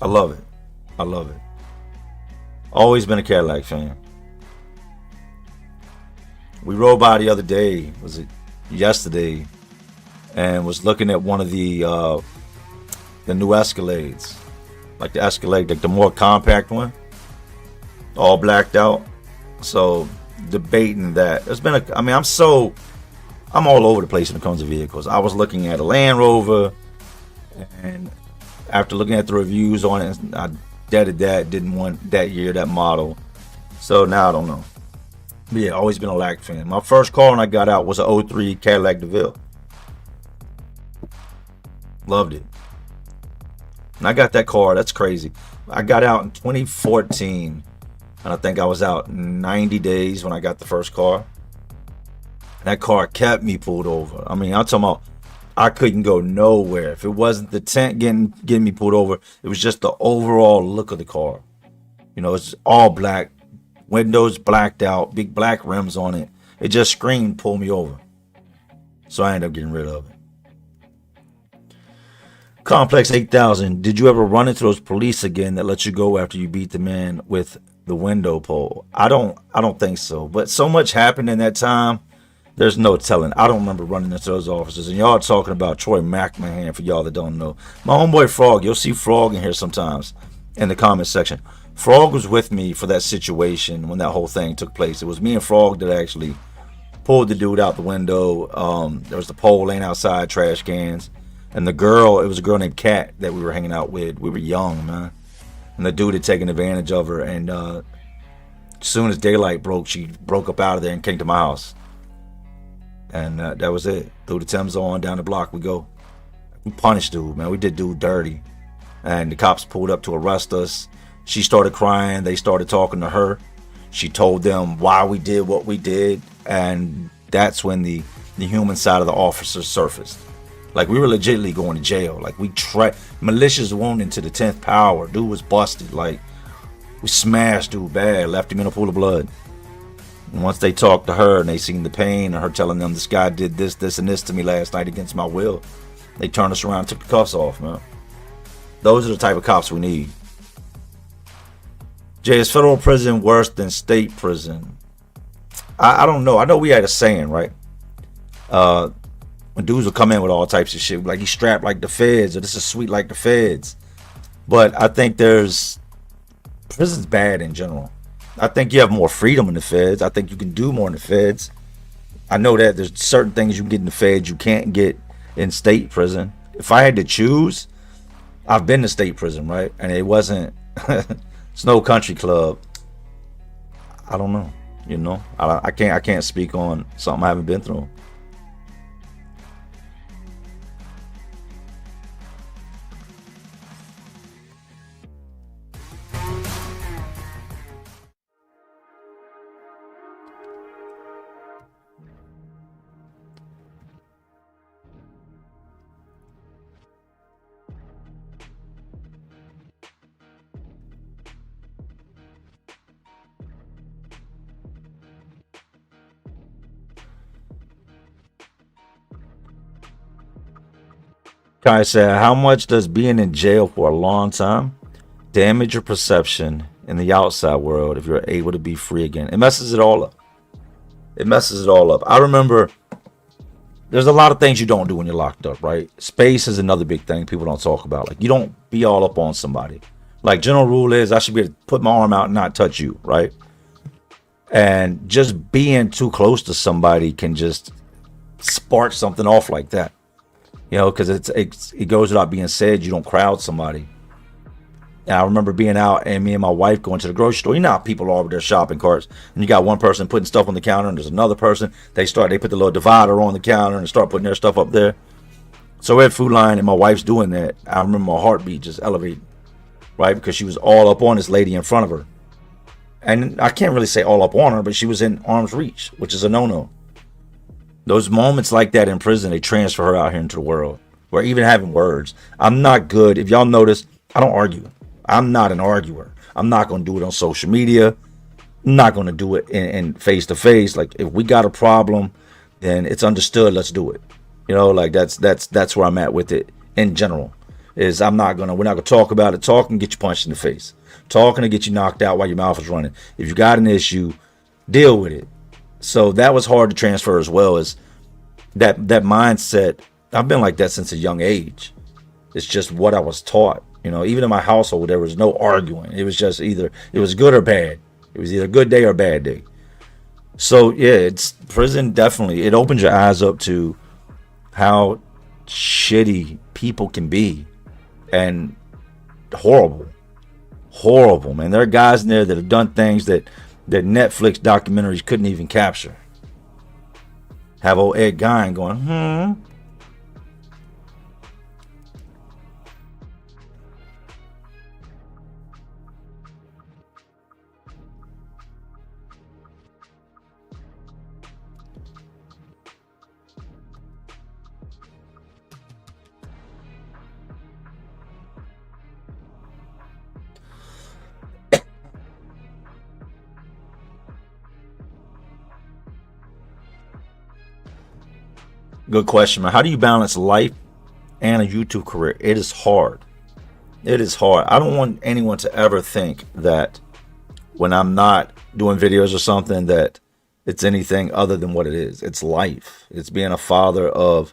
Speaker 2: I love it. I love it. Always been a Cadillac fan. We rode by the other day, was it yesterday, and was looking at one of the new Escalades. Like the Escalade, like the more compact one. All blacked out. So, debating that. There's been I'm all over the place when it comes to vehicles. I was looking at a Land Rover, and after looking at the reviews on it, I deaded that, didn't want that year, that model. So now I don't know. But yeah, always been a LAC fan. My first car when I got out was an 03 Cadillac DeVille. Loved it. And I got that car, that's crazy. I got out in 2014, and I think I was out 90 days when I got the first car. That car kept me pulled over. I mean, I'm talking about, I couldn't go nowhere. If it wasn't the tent getting me pulled over, it was just the overall look of the car. You know, it's all black, windows blacked out, big black rims on it. It just screamed, pull me over. So I ended up getting rid of it. Complex 8000, did you ever run into those police again that let you go after you beat the man with the window pole? I don't think so. But so much happened in that time. There's no telling. I don't remember running into those officers. And y'all talking about Troy McMahon, for y'all that don't know. My homeboy Frog, you'll see Frog in here sometimes in the comment section. Frog was with me for that situation when that whole thing took place. It was me and Frog that actually pulled the dude out the window. There was the pole laying outside, trash cans. And the girl, it was a girl named Kat that we were hanging out with. We were young, man. And the dude had taken advantage of her. And as soon as daylight broke, she broke up out of there and came to my house. And that was it. Threw the Timbs on, down the block we go. We punished dude, man. We did dude dirty. And the cops pulled up to arrest us. She started crying. They started talking to her. She told them why we did what we did. And that's when the human side of the officer surfaced. Like, we were legitimately going to jail. Like, we tried malicious wounding to the 10th power. Dude was busted. Like, we smashed dude bad, left him in a pool of blood. And once they talked to her and they seen the pain and her telling them, this guy did this, this, and this to me last night against my will, they turned us around and took the cuffs off, man. Those are the type of cops we need. Jay, is federal prison worse than state prison? I don't know. I know we had a saying, right? When dudes would come in with all types of shit, like he's strapped like the feds, or this is sweet like the feds. But I think prison's bad in general. I think you have more freedom in the feds. I think you can do more in the feds. I know that there's certain things you can get in the feds you can't get in state prison. If I had to choose, I've been to state prison, right? And it wasn't Snow Country Club. I don't know. You know, I can't speak on something I haven't been through. Kai said, how much does being in jail for a long time damage your perception in the outside world if you're able to be free again? It messes it all up. It messes it all up. I remember there's a lot of things you don't do when you're locked up, right? Space is another big thing people don't talk about. Like, you don't be all up on somebody. Like, general rule is I should be able to put my arm out and not touch you, right? And just being too close to somebody can just spark something off like that. You know, because it goes without being said, you don't crowd somebody. And I remember being out and me and my wife going to the grocery store. You know how people are with their shopping carts, and you got one person putting stuff on the counter, and there's another person. They put the little divider on the counter and start putting their stuff up there. So we're at Food Line, and my wife's doing that. I remember my heartbeat just elevated, right? Because she was all up on this lady in front of her. And I can't really say all up on her, but she was in arm's reach, which is a no-no. Those moments like that in prison, they transfer her out here into the world. We're even having words. I'm not good. If y'all notice, I don't argue. I'm not an arguer. I'm not going to do it on social media. I'm not going to do it in face-to-face. Like, if we got a problem, then it's understood. Let's do it. You know, like that's where I'm at with it in general. Is we're not going to talk about it. Talk and get you punched in the face. Talking to get you knocked out while your mouth is running. If you got an issue, deal with it. So that was hard to transfer as well, as that mindset. I've been like that since a young age. It's just what I was taught. You know, even in my household, there was no arguing. It was just either it was good or bad. It was either a good day or a bad day. So yeah, it's prison definitely. It opens your eyes up to how shitty people can be, and horrible, man. There are guys in there that have done things that Netflix documentaries couldn't even capture. Have old Ed Gein going, Good question, man. How do you balance life and a YouTube career? It is hard. It is hard. I don't want anyone to ever think that when I'm not doing videos or something that it's anything other than what it is. It's life. It's being a father of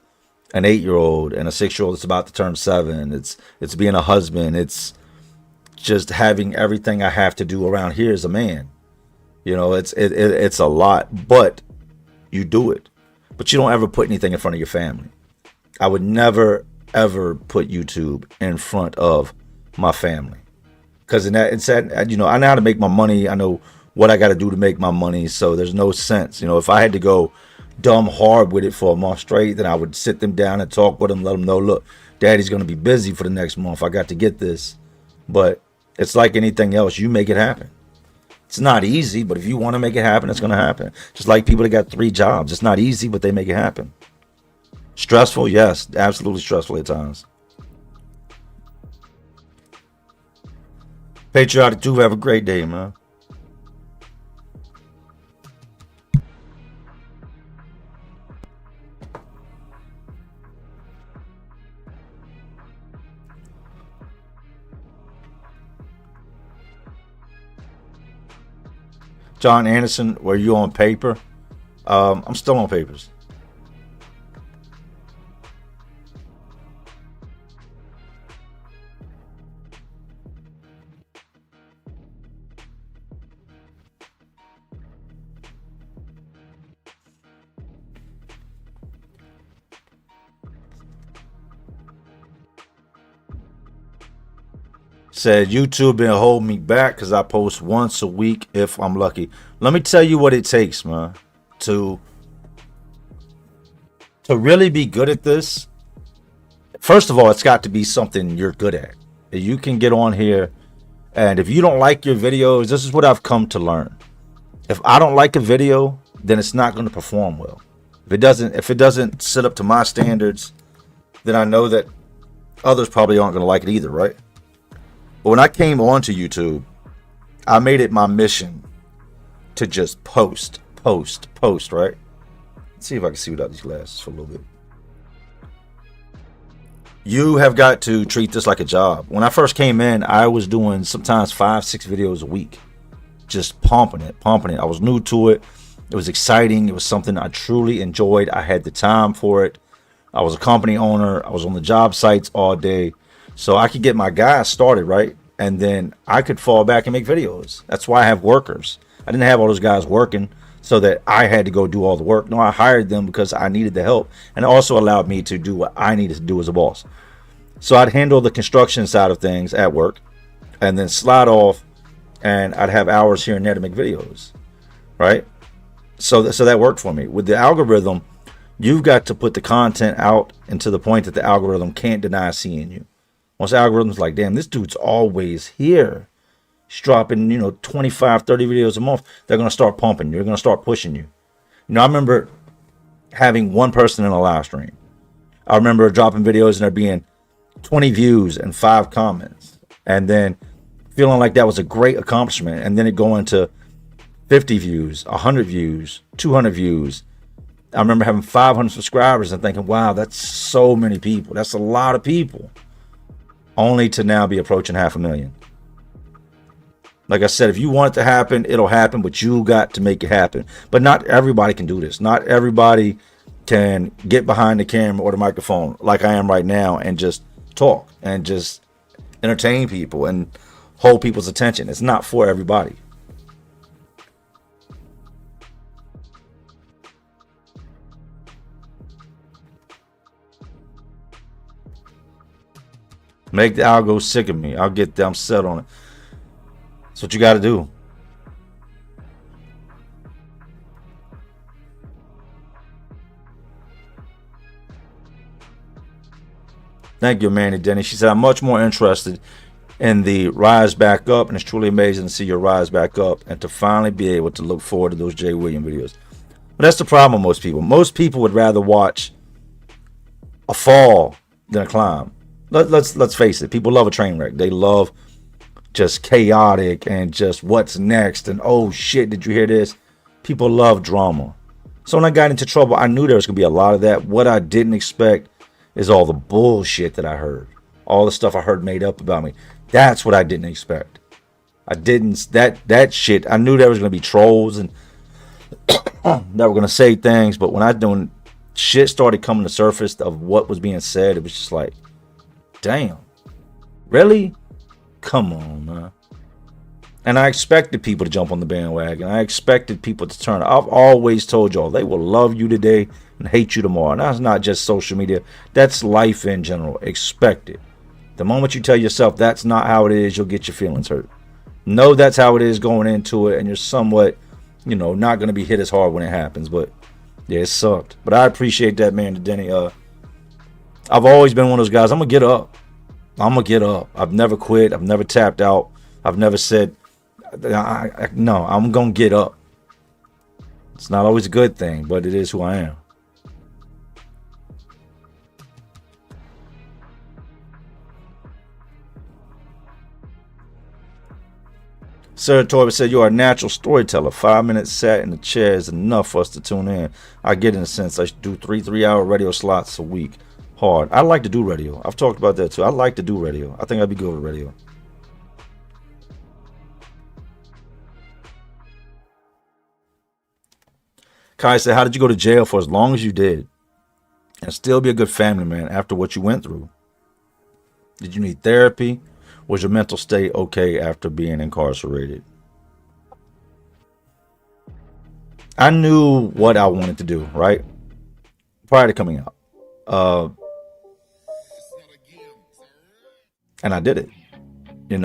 Speaker 2: an 8-year-old and a 6-year-old that's about to turn 7. It's being a husband. It's just having everything I have to do around here as a man. You know, it's a lot, but you do it. But you don't ever put anything in front of your family. I would never, ever put YouTube in front of my family. Because in that, it's that, you know, I know how to make my money. I know what I got to do to make my money. So there's no sense. You know, if I had to go dumb hard with it for a month straight, then I would sit them down and talk with them, let them know, look, daddy's going to be busy for the next month. I got to get this. But it's like anything else. You make it happen. It's not easy, but if you want to make it happen, it's going to happen. Just like people that got 3 jobs. It's not easy, but they make it happen. Stressful? Yes. Absolutely stressful at times. Patriotic 2, have a great day, man. John Anderson, were you on paper? I'm still on papers. Said YouTube been holding me back because I post once a week if I'm lucky. Let me tell you what it takes, man, to really be good at this. First of all, it's got to be something you're good at. You can get on here, and if you don't like your videos, this is what I've come to learn. If I don't like a video, then it's not going to perform well. If it doesn't sit up to my standards, then I know that others probably aren't going to like it either, right? But when I came onto YouTube, I made it my mission to just post, right? Let's see if I can see without these glasses for a little bit. You have got to treat this like a job. When I first came in, I was doing sometimes 5-6 videos a week, just pumping it. I was new to it. It was exciting. It was something I truly enjoyed. I had the time for it. I was a company owner. I was on the job sites all day. So I could get my guys started, right? And then I could fall back and make videos. That's why I have workers. I didn't have all those guys working so that I had to go do all the work. No, I hired them because I needed the help. And it also allowed me to do what I needed to do as a boss. So I'd handle the construction side of things at work and then slide off, and I'd have hours here and there to make videos, right? So that worked for me. With the algorithm, you've got to put the content out and to the point that the algorithm can't deny seeing you. Once the algorithm's like, damn, this dude's always here. He's dropping, 25, 30 videos a month. They're going to start pumping you. They're going to start pushing you. I remember having one person in a live stream. I remember dropping videos and there being 20 views and 5 comments. And then feeling like that was a great accomplishment. And then it going to 50 views, 100 views, 200 views. I remember having 500 subscribers and thinking, wow, that's so many people. That's a lot of people. Only to now be approaching 500,000. Like I said, if you want it to happen, it'll happen, but you got to make it happen. But not everybody can do this. Not everybody can get behind the camera or the microphone like I am right now and just talk and just entertain people and hold people's attention. It's not for everybody. Make the algo sick of me. I'm set on it. That's what you got to do. Thank you, Manny Denny. She said, I'm much more interested in the rise back up, and it's truly amazing to see your rise back up and to finally be able to look forward to those Jay Williams videos. But that's the problem with most people. Most people would rather watch a fall than a climb. Let's face it. People love a train wreck. They love just chaotic and just what's next and oh shit, did you hear this? People love drama. So when I got into trouble, I knew there was gonna be a lot of that. What I didn't expect is all the bullshit that I heard, all the stuff I heard made up about me. That's what I didn't expect. That shit. I knew there was gonna be trolls and that were gonna say things, but when shit started coming to surface of what was being said, it was just like, damn, really? Come on, man. And I expected people to jump on the bandwagon. I expected people to turn. I've always told y'all they will love you today and hate you tomorrow. And that's not just social media. That's life in general. Expect it. The moment you tell yourself that's not how it is, you'll get your feelings hurt. Know that's how it is going into it, and you're somewhat, not going to be hit as hard when it happens. But yeah, it sucked. But I appreciate that, man, Denny. I've always been one of those guys. I'm going to get up. I've never quit. I've never tapped out. I've never said, no, I'm going to get up. It's not always a good thing, but it is who I am. Sarah Torbe said, you are a natural storyteller. 5 minutes sat in the chair is enough for us to tune in. I get in a sense. I should do 3-hour radio slots a week. Hard. I like to do radio. I've talked about that too. I like to do radio. I think I'd be good with radio. Kai said, how did you go to jail for as long as you did and still be a good family man after what you went through? Did you need therapy? Was your mental state okay after being incarcerated? I knew what I wanted to do, right? Prior to coming out. And I did it. Let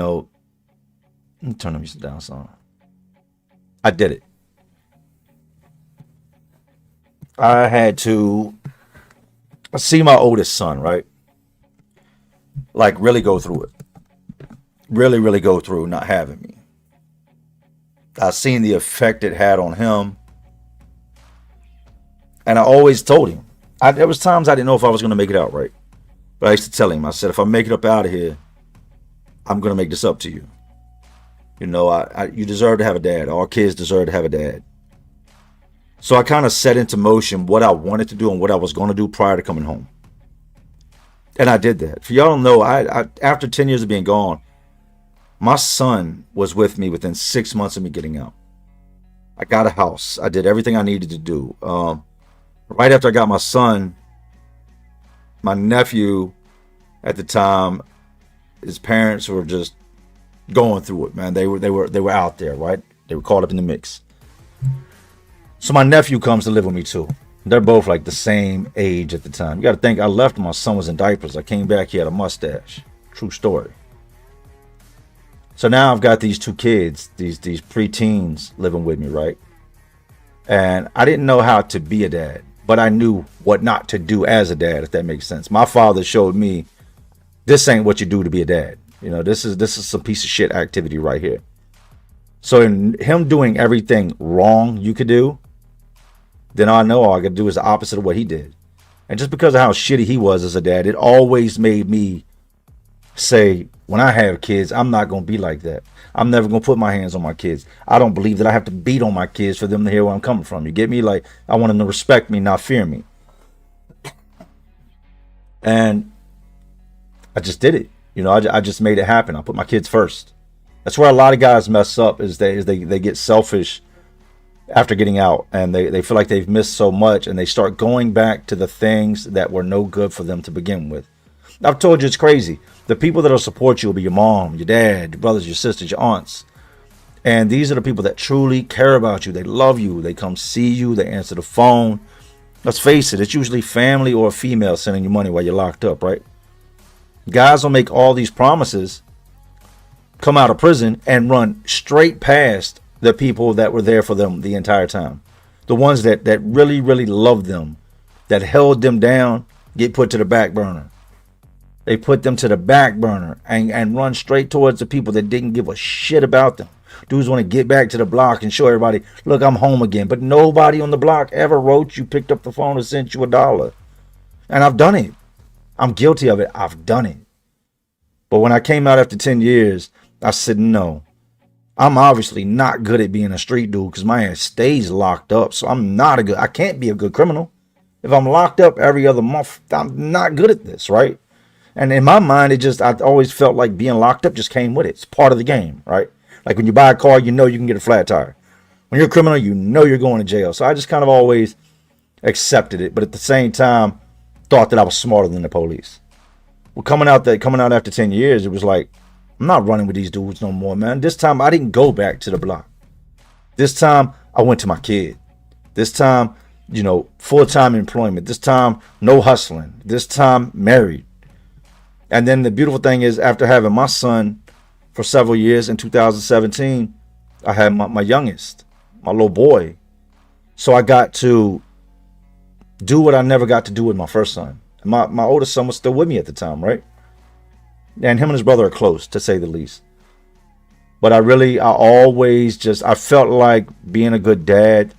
Speaker 2: me turn the music down some. I did it. I had to see my oldest son, right? Like really go through it. Really, really go through not having me. I seen the effect it had on him. And I always told him. There was times I didn't know if I was going to make it out right. But I used to tell him, I said, if I make it up out of here, I'm going to make this up to you. You deserve to have a dad. All kids deserve to have a dad. So I kind of set into motion what I wanted to do and what I was going to do prior to coming home. And I did that. For y'all don't know, I after 10 years of being gone, my son was with me within 6 months of me getting out. I got a house. I did everything I needed to do. Right after I got my son, my nephew at the time, his parents were just going through it, man. They were out there, right? They were caught up in the mix. So my nephew comes to live with me too. They're both like the same age at the time. You got to think, I left when my son was in diapers. I came back, he had a mustache. True story. So now I've got these two kids, these preteens living with me, right? And I didn't know how to be a dad, but I knew what not to do as a dad, if that makes sense. My father showed me this ain't what you do to be a dad. This is some piece of shit activity right here. So in him doing everything wrong you could do, then I know all I could do is the opposite of what he did. And just because of how shitty he was as a dad, it always made me say, when I have kids, I'm not going to be like that. I'm never going to put my hands on my kids. I don't believe that I have to beat on my kids for them to hear where I'm coming from. You get me? Like, I want them to respect me, not fear me. And I just did it. I just made it happen. I put my kids first. That's where a lot of guys mess up, is they get selfish after getting out, and they feel like they've missed so much, and they start going back to the things that were no good for them to begin with. I've told you it's crazy. The people that'll support you will be your mom, your dad, your brothers, your sisters, your aunts. And these are the people that truly care about you. They love you. They come see you. They answer the phone. Let's face it, it's usually family or a female sending you money while you're locked up, right? Guys will make all these promises, come out of prison, and run straight past the people that were there for them the entire time. The ones that really, really loved them, that held them down, get put to the back burner. They put them to the back burner and run straight towards the people that didn't give a shit about them. Dudes want to get back to the block and show everybody, look, I'm home again. But nobody on the block ever wrote you, picked up the phone, and sent you $1. And I've done it. I'm guilty of it. I've done it. But when I came out after 10 years, I said, no, I'm obviously not good at being a street dude because my ass stays locked up. So I can't be a good criminal. If I'm locked up every other month, I'm not good at this, right? And in my mind, I always felt like being locked up just came with it. It's part of the game, right? Like when you buy a car, you know you can get a flat tire. When you're a criminal, you know you're going to jail. So I just kind of always accepted it, but at the same time, thought that I was smarter than the police. Well, coming out after 10 years, it was like, I'm not running with these dudes no more, man. This time I didn't go back to the block. This time I went to my kid. This time, you know, full-time employment. This time, no hustling. This time, married. And then the beautiful thing is, after having my son for several years, in 2017, I had my youngest, my little boy. So I got to do what I never got to do with my first son. My oldest son was still with me at the time, right? And him and his brother are close, to say the least. But I felt like being a good dad.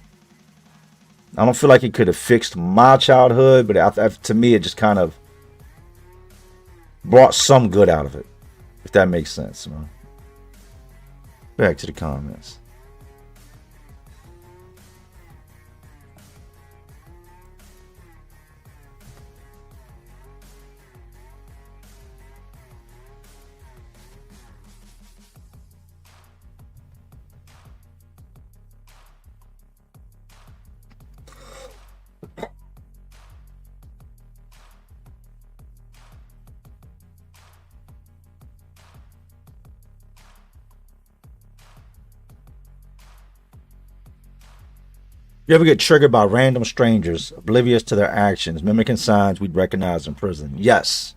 Speaker 2: I don't feel like it could have fixed my childhood, but to me, it just kind of brought some good out of it, if that makes sense, man. Back to the comments. You ever get triggered by random strangers, oblivious to their actions, mimicking signs we'd recognize in prison? Yes.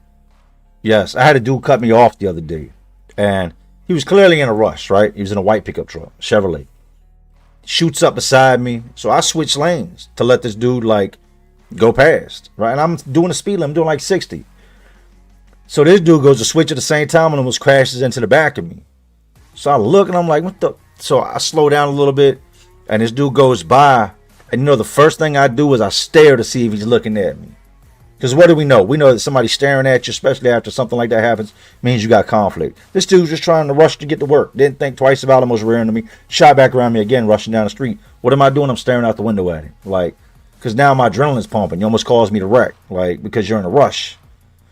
Speaker 2: Yes. I had a dude cut me off the other day, and he was clearly in a rush, right? He was in a white pickup truck, Chevrolet. Shoots up beside me, so I switch lanes to let this dude, like, go past, right? And I'm doing a speed limit, I'm doing like 60. So this dude goes to switch at the same time and almost crashes into the back of me. So I look, and I'm like, what the? So I slow down a little bit, and this dude goes by. And you know, the first thing I do is I stare to see if he's looking at me. Because what do we know? We know that somebody staring at you, especially after something like that happens, means you got conflict. This dude's just trying to rush to get to work. Didn't think twice about it, almost rearing to me. Shot back around me again, rushing down the street. What am I doing? I'm staring out the window at him. Like, because now my adrenaline's pumping. You almost caused me to wreck. Like, because you're in a rush.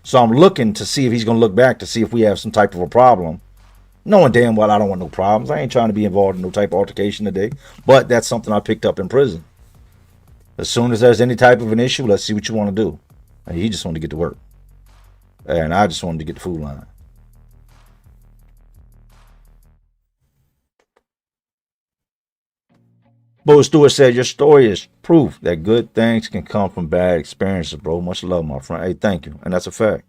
Speaker 2: So I'm looking to see if he's going to look back to see if we have some type of a problem. Knowing damn well I don't want no problems. I ain't trying to be involved in no type of altercation today. But that's something I picked up in prison. As soon as there's any type of an issue, let's see what you want to do. And he just wanted to get to work. And I just wanted to get the food line. Bo Stewart said, your story is proof that good things can come from bad experiences, bro. Much love, my friend. Hey, thank you. And that's a fact.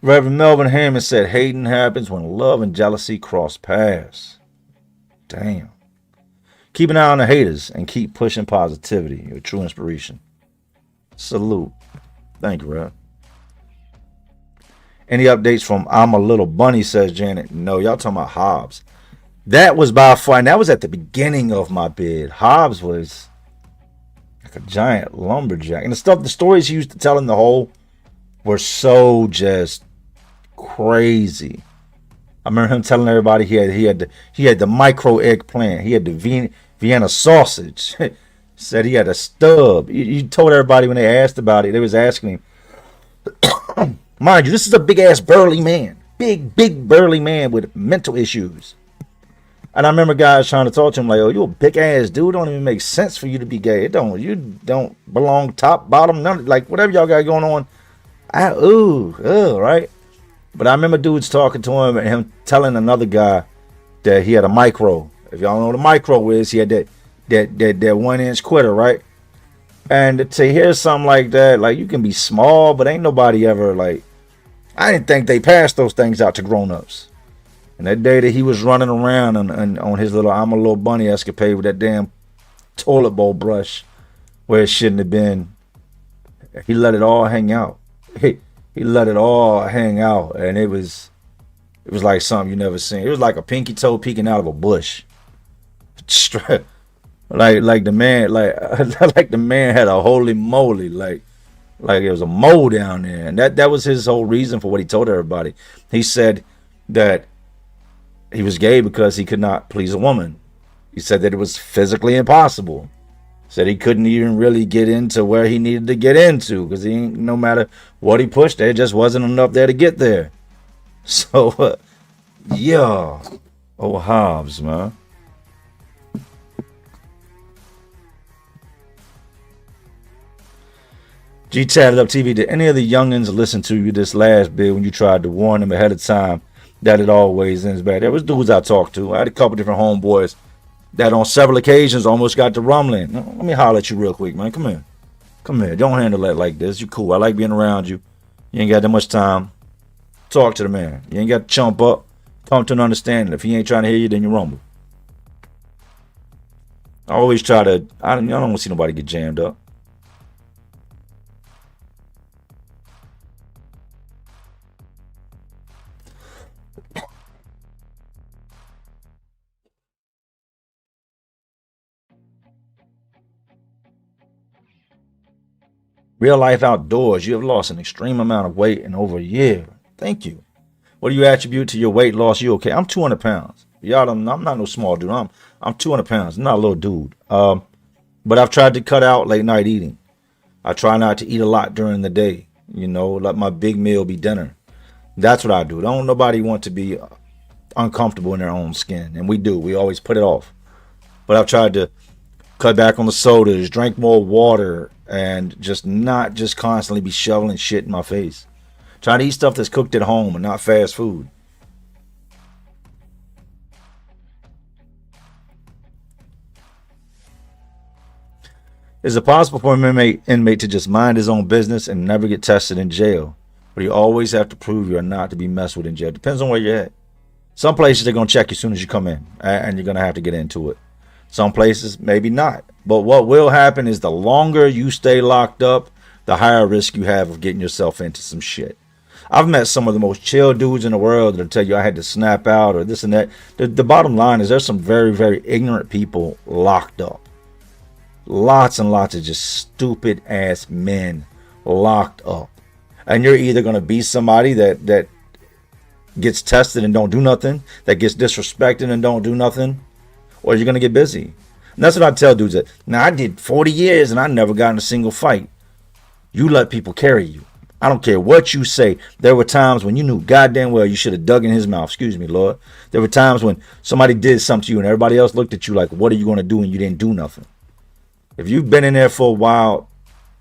Speaker 2: Reverend Melvin Hammond said, hating happens when love and jealousy cross paths. Damn. Keep an eye on the haters and keep pushing positivity. You're a true inspiration. Salute. Thank you, Rev. Any updates from I'm a Little Bunny, says Janet. No, y'all talking about Hobbs. That was by far, and that was at the beginning of my bid. Hobbs was like a giant lumberjack. And the stories he used to tell in the hole were so just crazy. I remember him telling everybody he had the micro eggplant. He had the Vienna sausage. Said he had a stub. You told everybody when they asked about it, they was asking him. Mind you, this is a big ass burly man. Big burly man with mental issues. And I remember guys trying to talk to him like, oh, you a big ass dude. It don't even make sense for you to be gay. You don't belong top, bottom, none, like whatever y'all got going on. Right? But I remember dudes talking to him and him telling another guy that he had a micro. If y'all know what a micro is, he had that 1-inch quitter, right? And to hear something like that, like you can be small, but ain't nobody ever like. I didn't think they passed those things out to grown-ups. And that day that he was running around on his little I'm a Little Bunny escapade with that damn toilet bowl brush where it shouldn't have been, he let it all hang out. He let it all hang out, and it was like something you never seen. It was like a pinky toe peeking out of a bush. like the man, like the man had a holy moly, like it was a mole down there, and that was his whole reason for what he told everybody. He said that he was gay because he could not please a woman. He said that it was physically impossible. Said he couldn't even really get into where he needed to get into because no matter what he pushed, there just wasn't enough there to get there. So, yeah. Oh, Hobbs, man. G Tatted Up TV, did any of the youngins listen to you this last bit when you tried to warn them ahead of time that it always ends bad? There was dudes I talked to. I had a couple different homeboys that on several occasions almost got to rumbling. Let me holler at you real quick, man. Come here. Come here. Don't handle that like this. You cool. I like being around you. You ain't got that much time. Talk to the man. You ain't got to chump up. Come to an understanding. If he ain't trying to hear you, then you rumble. I always try to, I don't want to see nobody get jammed up. Real life outdoors, you have lost an extreme amount of weight in over a year. Thank you. What do you attribute to your weight loss? You okay? I'm 200 pounds. Y'all don't, I'm not no small dude. I'm 200 pounds. I'm not a little dude. But I've tried to cut out late night eating. I try not to eat a lot during the day. You know, let my big meal be dinner. That's what I do. Don't nobody want to be uncomfortable in their own skin. And we do. We always put it off. But I've tried to cut back on the sodas, drink more water, and just not just constantly be shoveling shit in my face. Try to eat stuff that's cooked at home and not fast food. Is it possible for an inmate to just mind his own business and never get tested in jail? But you always have to prove you are not to be messed with in jail. Depends on where you're at. Some places they're going to check you as soon as you come in, and you're going to have to get into it. Some places, maybe not. But what will happen is the longer you stay locked up, the higher risk you have of getting yourself into some shit. I've met some of the most chill dudes in the world that'll tell you I had to snap out or this and that. The bottom line is there's some very, very ignorant people locked up. Lots and lots of just stupid ass men locked up. And you're either going to be somebody that gets tested and don't do nothing, that gets disrespected and don't do nothing, or you're going to get busy. And that's what I tell dudes. That now, I did 40 years and I never got in a single fight. You let people carry you. I don't care what you say. There were times when you knew goddamn well you should have dug in his mouth. Excuse me, Lord. There were times when somebody did something to you and everybody else looked at you like, what are you going to do? And you didn't do nothing. If you've been in there for a while,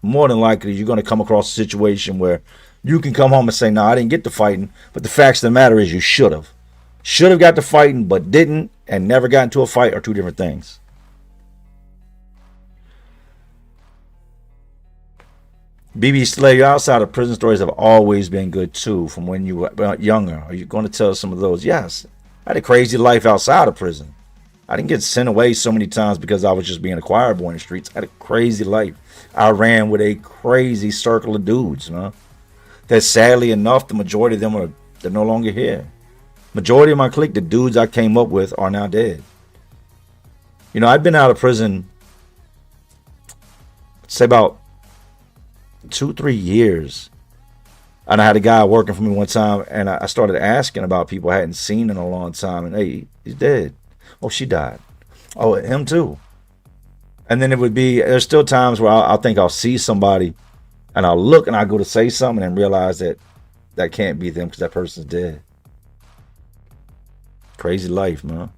Speaker 2: more than likely you're going to come across a situation where you can come home and say, no, I didn't get to fighting. But the facts of the matter is you should have. Should have got to fighting, but didn't, and never got into a fight are two different things. BB Slay, your outside of prison stories have always been good too, from when you were younger. Are you going to tell some of those? Yes. I had a crazy life outside of prison. I didn't get sent away so many times because I was just being a choir boy in the streets. I had a crazy life. I ran with a crazy circle of dudes, man. That sadly enough, the majority of them they're no longer here. Majority of my clique, the dudes I came up with, are now dead. You know, I've been out of prison, say about 2-3 years. And I had a guy working for me one time, and I started asking about people I hadn't seen in a long time. And hey, he's dead. Oh, she died. Oh, him too. And then it would be, there's still times where I'll think I'll see somebody, and I'll look and I go to say something and realize that that can't be them because that person's dead. Crazy life, man.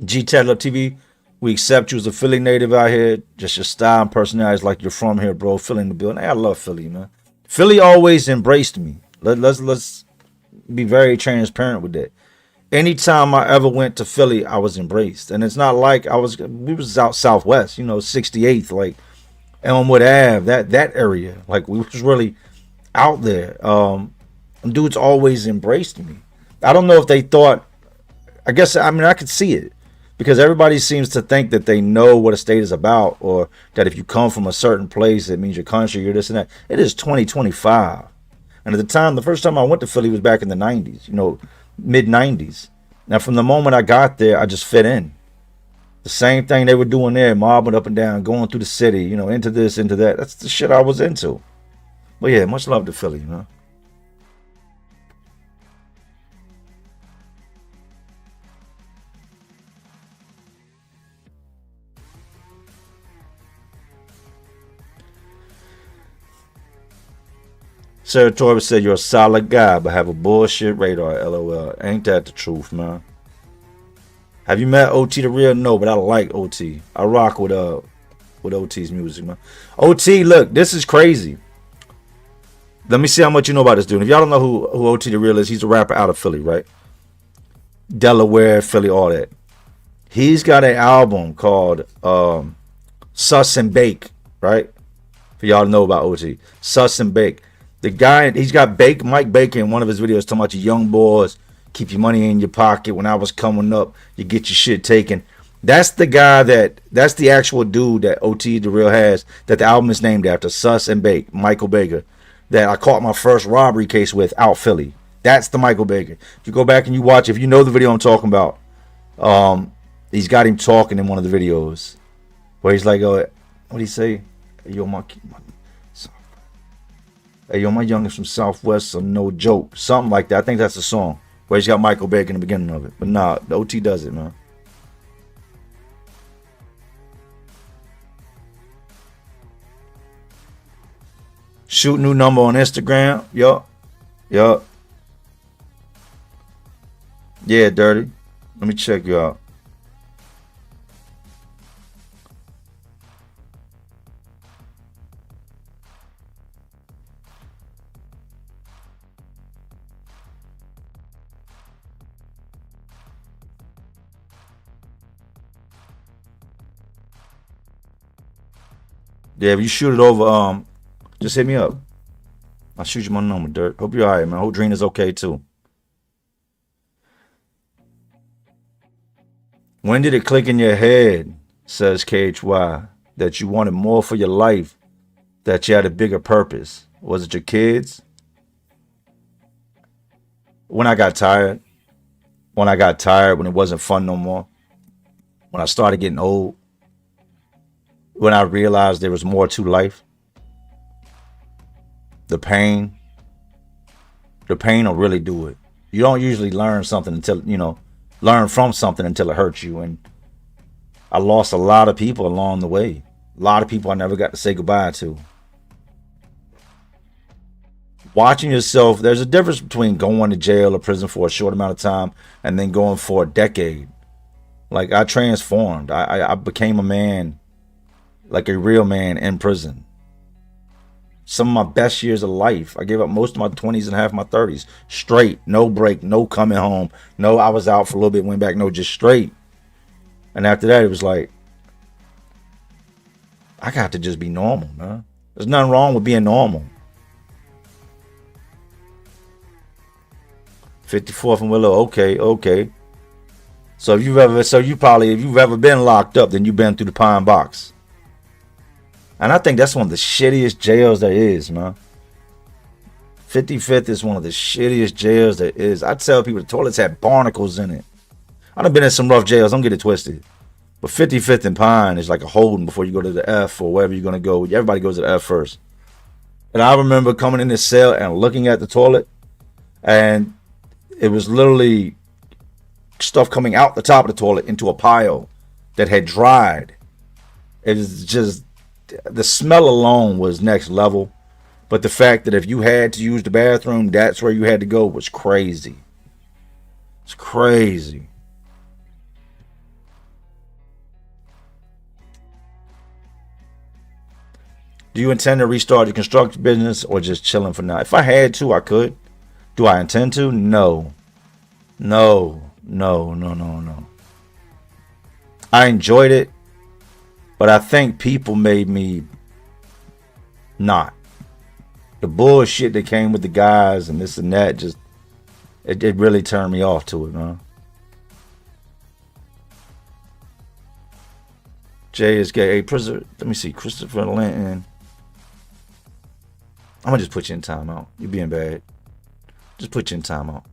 Speaker 2: G Tetler TV, we accept you as a Philly native out here. Just your style and personality is like you're from here, bro. Philly in the building. Hey, I love Philly, man. Philly always embraced me. Let's be very transparent with that. Anytime I ever went to Philly, I was embraced. And it's not like we was out southwest, 68th, like Elmwood Ave, that area. Like we was really out there. Dudes always embraced me. I don't know if they thought, I could see it. Because everybody seems to think that they know what a state is about, or that if you come from a certain place, it means your country, you're this and that. It is 2025. And at the time, the first time I went to Philly was back in the 90s, mid 90s. Now, from the moment I got there, I just fit in. The same thing they were doing there, mobbing up and down, going through the city, into this, into that. That's the shit I was into. But yeah, much love to Philly, man. Territory said you're a solid guy, but have a bullshit radar. LOL. Ain't that the truth, man? Have you met OT the real? No, but I like OT. I rock with OT's music, man. OT, look, this is crazy. Let me see how much you know about this dude. If y'all don't know who OT the real is, he's a rapper out of Philly, right? Delaware, Philly, all that. He's got an album called Sus and Bake, right? For y'all to know about OT. Sus and Bake. The guy, he's got Mike Baker in one of his videos talking about you young boys, keep your money in your pocket. When I was coming up, you get your shit taken. That's the guy that's the actual dude that OT the real has, that the album is named after, Sus and Bake, Michael Baker, that I caught my first robbery case with out Philly. That's the Michael Baker. If you go back and you watch, if you know the video I'm talking about, he's got him talking in one of the videos where he's like, what do he say? Hey, yo, my youngest from Southwest, so no joke. Something like that. I think that's the song where he's got Michael Baker in the beginning of it. But nah, the OT does it, man. Shoot new number on Instagram. Yup. Yeah, Dirty. Let me check you out. Yeah, if you shoot it over, just hit me up. I'll shoot you my number, Dirt. Hope you're alright, man. Hope Dreen is okay too. When did it click in your head, says KHY, that you wanted more for your life, that you had a bigger purpose? Was it your kids? When I got tired. When it wasn't fun no more. When I started getting old. When I realized there was more to life. The pain will really do it. You don't usually learn something until, learn from something until it hurts you. And I lost a lot of people along the way. A lot of people I never got to say goodbye to. Watching yourself, there's a difference between going to jail or prison for a short amount of time and then going for a decade. Like, I transformed. I became a man, like a real man in prison. Some of my best years of life, I gave up most of my 20s and half my 30s. Straight, no break, no coming home. No, I was out for a little bit, went back. No, just straight. And after that, it was like, I got to just be normal, man. There's nothing wrong with being normal. 54th and Willow, okay. So if you've ever been locked up, then you've been through the Pine Box. And I think that's one of the shittiest jails there is, man. 55th is one of the shittiest jails there is. I tell people the toilets had barnacles in it. I done been in some rough jails, don't get it twisted. But 55th and Pine is like a holding before you go to the F or wherever you're going to go. Everybody goes to the F first. And I remember coming in this cell and looking at the toilet, and it was literally stuff coming out the top of the toilet into a pile that had dried. It was just, the smell alone was next level. But the fact that if you had to use the bathroom, that's where you had to go was crazy. It's crazy. Do you intend to restart your construction business or just chilling for now? If I had to, I could. Do I intend to? No. I enjoyed it, but I think people made me not. The bullshit that came with the guys and this and that, just it really turned me off to it, man. Jay is gay. Hey, let me see. Christopher Linton. I'm gonna just put you in timeout. You're being bad. Just put you in timeout.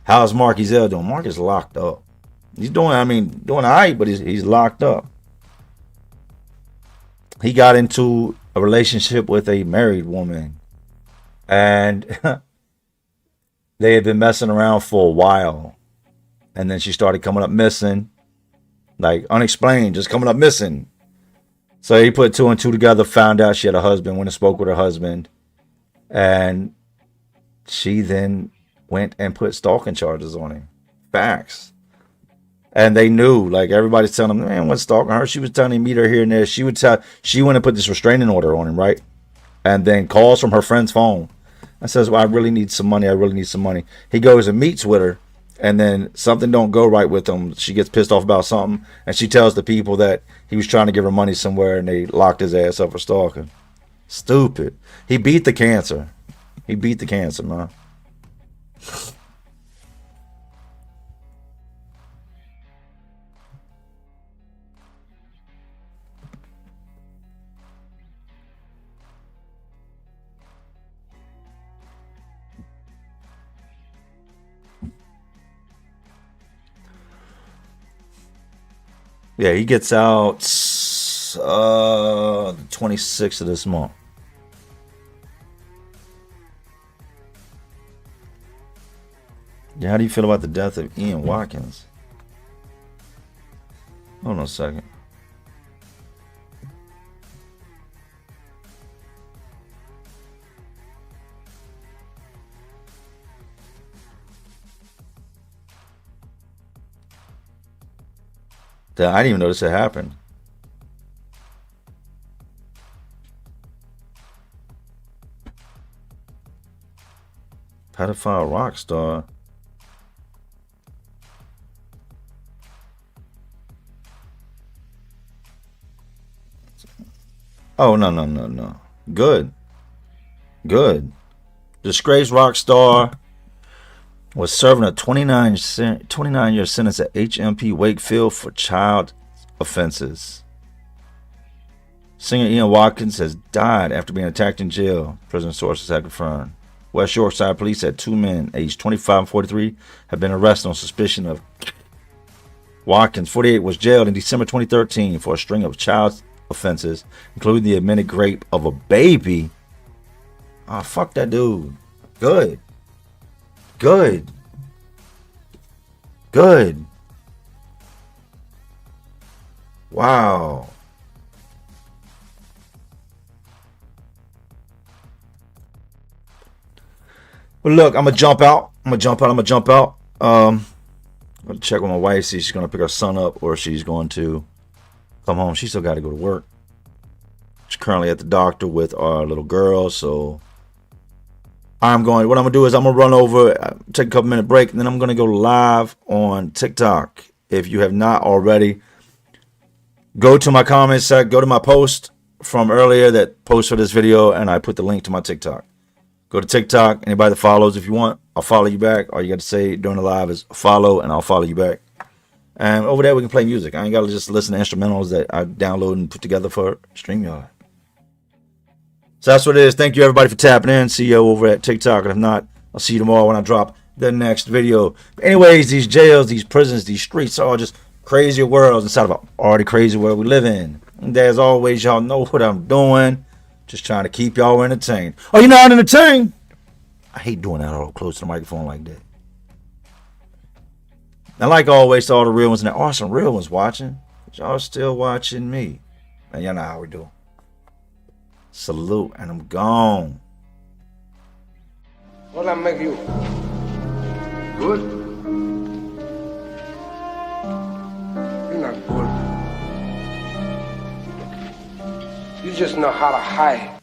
Speaker 2: How's Mark Ezell doing? Mark is locked up. He's doing all right, but he's locked up. He got into a relationship with a married woman, and they had been messing around for a while, and then she started coming up missing, like unexplained, just coming up missing. So he put two and two together, found out she had a husband, went and spoke with her husband, and she then went and put stalking charges on him. Facts. And they knew, like everybody's telling them, man, what's stalking her? She was telling him meet her here and there. She went and put this restraining order on him, right? And then calls from her friend's phone and says, well, I really need some money. I really need some money. He goes and meets with her, and then something don't go right with him. She gets pissed off about something, and she tells the people that he was trying to give her money somewhere, and they locked his ass up for stalking. Stupid. He beat the cancer. He beat the cancer, man. Yeah, he gets out the 26th of this month. Yeah, how do you feel about the death of Ian Watkins? Hold on a second. I didn't even notice it happened. Pedophile rock star. Oh, no. Good. Disgraced rock star was serving a 29-year sentence at HMP Wakefield for child offenses. Singer Ian Watkins has died after being attacked in jail, prison sources have confirmed. West Yorkshire police said two men, aged 25 and 43, have been arrested on suspicion of. Watkins, 48, was jailed in December 2013 for a string of child offenses, including the admitted rape of a baby. Ah, fuck that dude. Good. Wow. Well, look, I'm gonna jump out. I'm gonna check with my wife, see if she's gonna pick her son up or if she's going to come home. She still got to go to work. She's currently at the doctor with our little girl, so what I'm gonna do is I'm gonna run over, take a couple minute break, and then I'm gonna go live on TikTok. If you have not already, go to my comments, go to my post from earlier that post for this video, and I put the link to my TikTok. Go to TikTok. Anybody that follows, if you want, I'll follow you back. All you got to say during the live is follow, and I'll follow you back. And over there, we can play music. I ain't got to just listen to instrumentals that I download and put together for StreamYard. So that's what it is. Thank you, everybody, for tapping in. See you over at TikTok. And if not, I'll see you tomorrow when I drop the next video. But anyways, these jails, these prisons, these streets are all just crazy worlds inside of an already crazy world we live in. And as always, y'all know what I'm doing. Just trying to keep y'all entertained. Oh, you're not entertained? I hate doing that all close to the microphone like that. And like always, to all the real ones, and there are some real ones watching, but y'all still watching me. And y'all know how we do. Salute, and I'm gone.
Speaker 1: What I make you? Good? You're not good. You just know how to hide.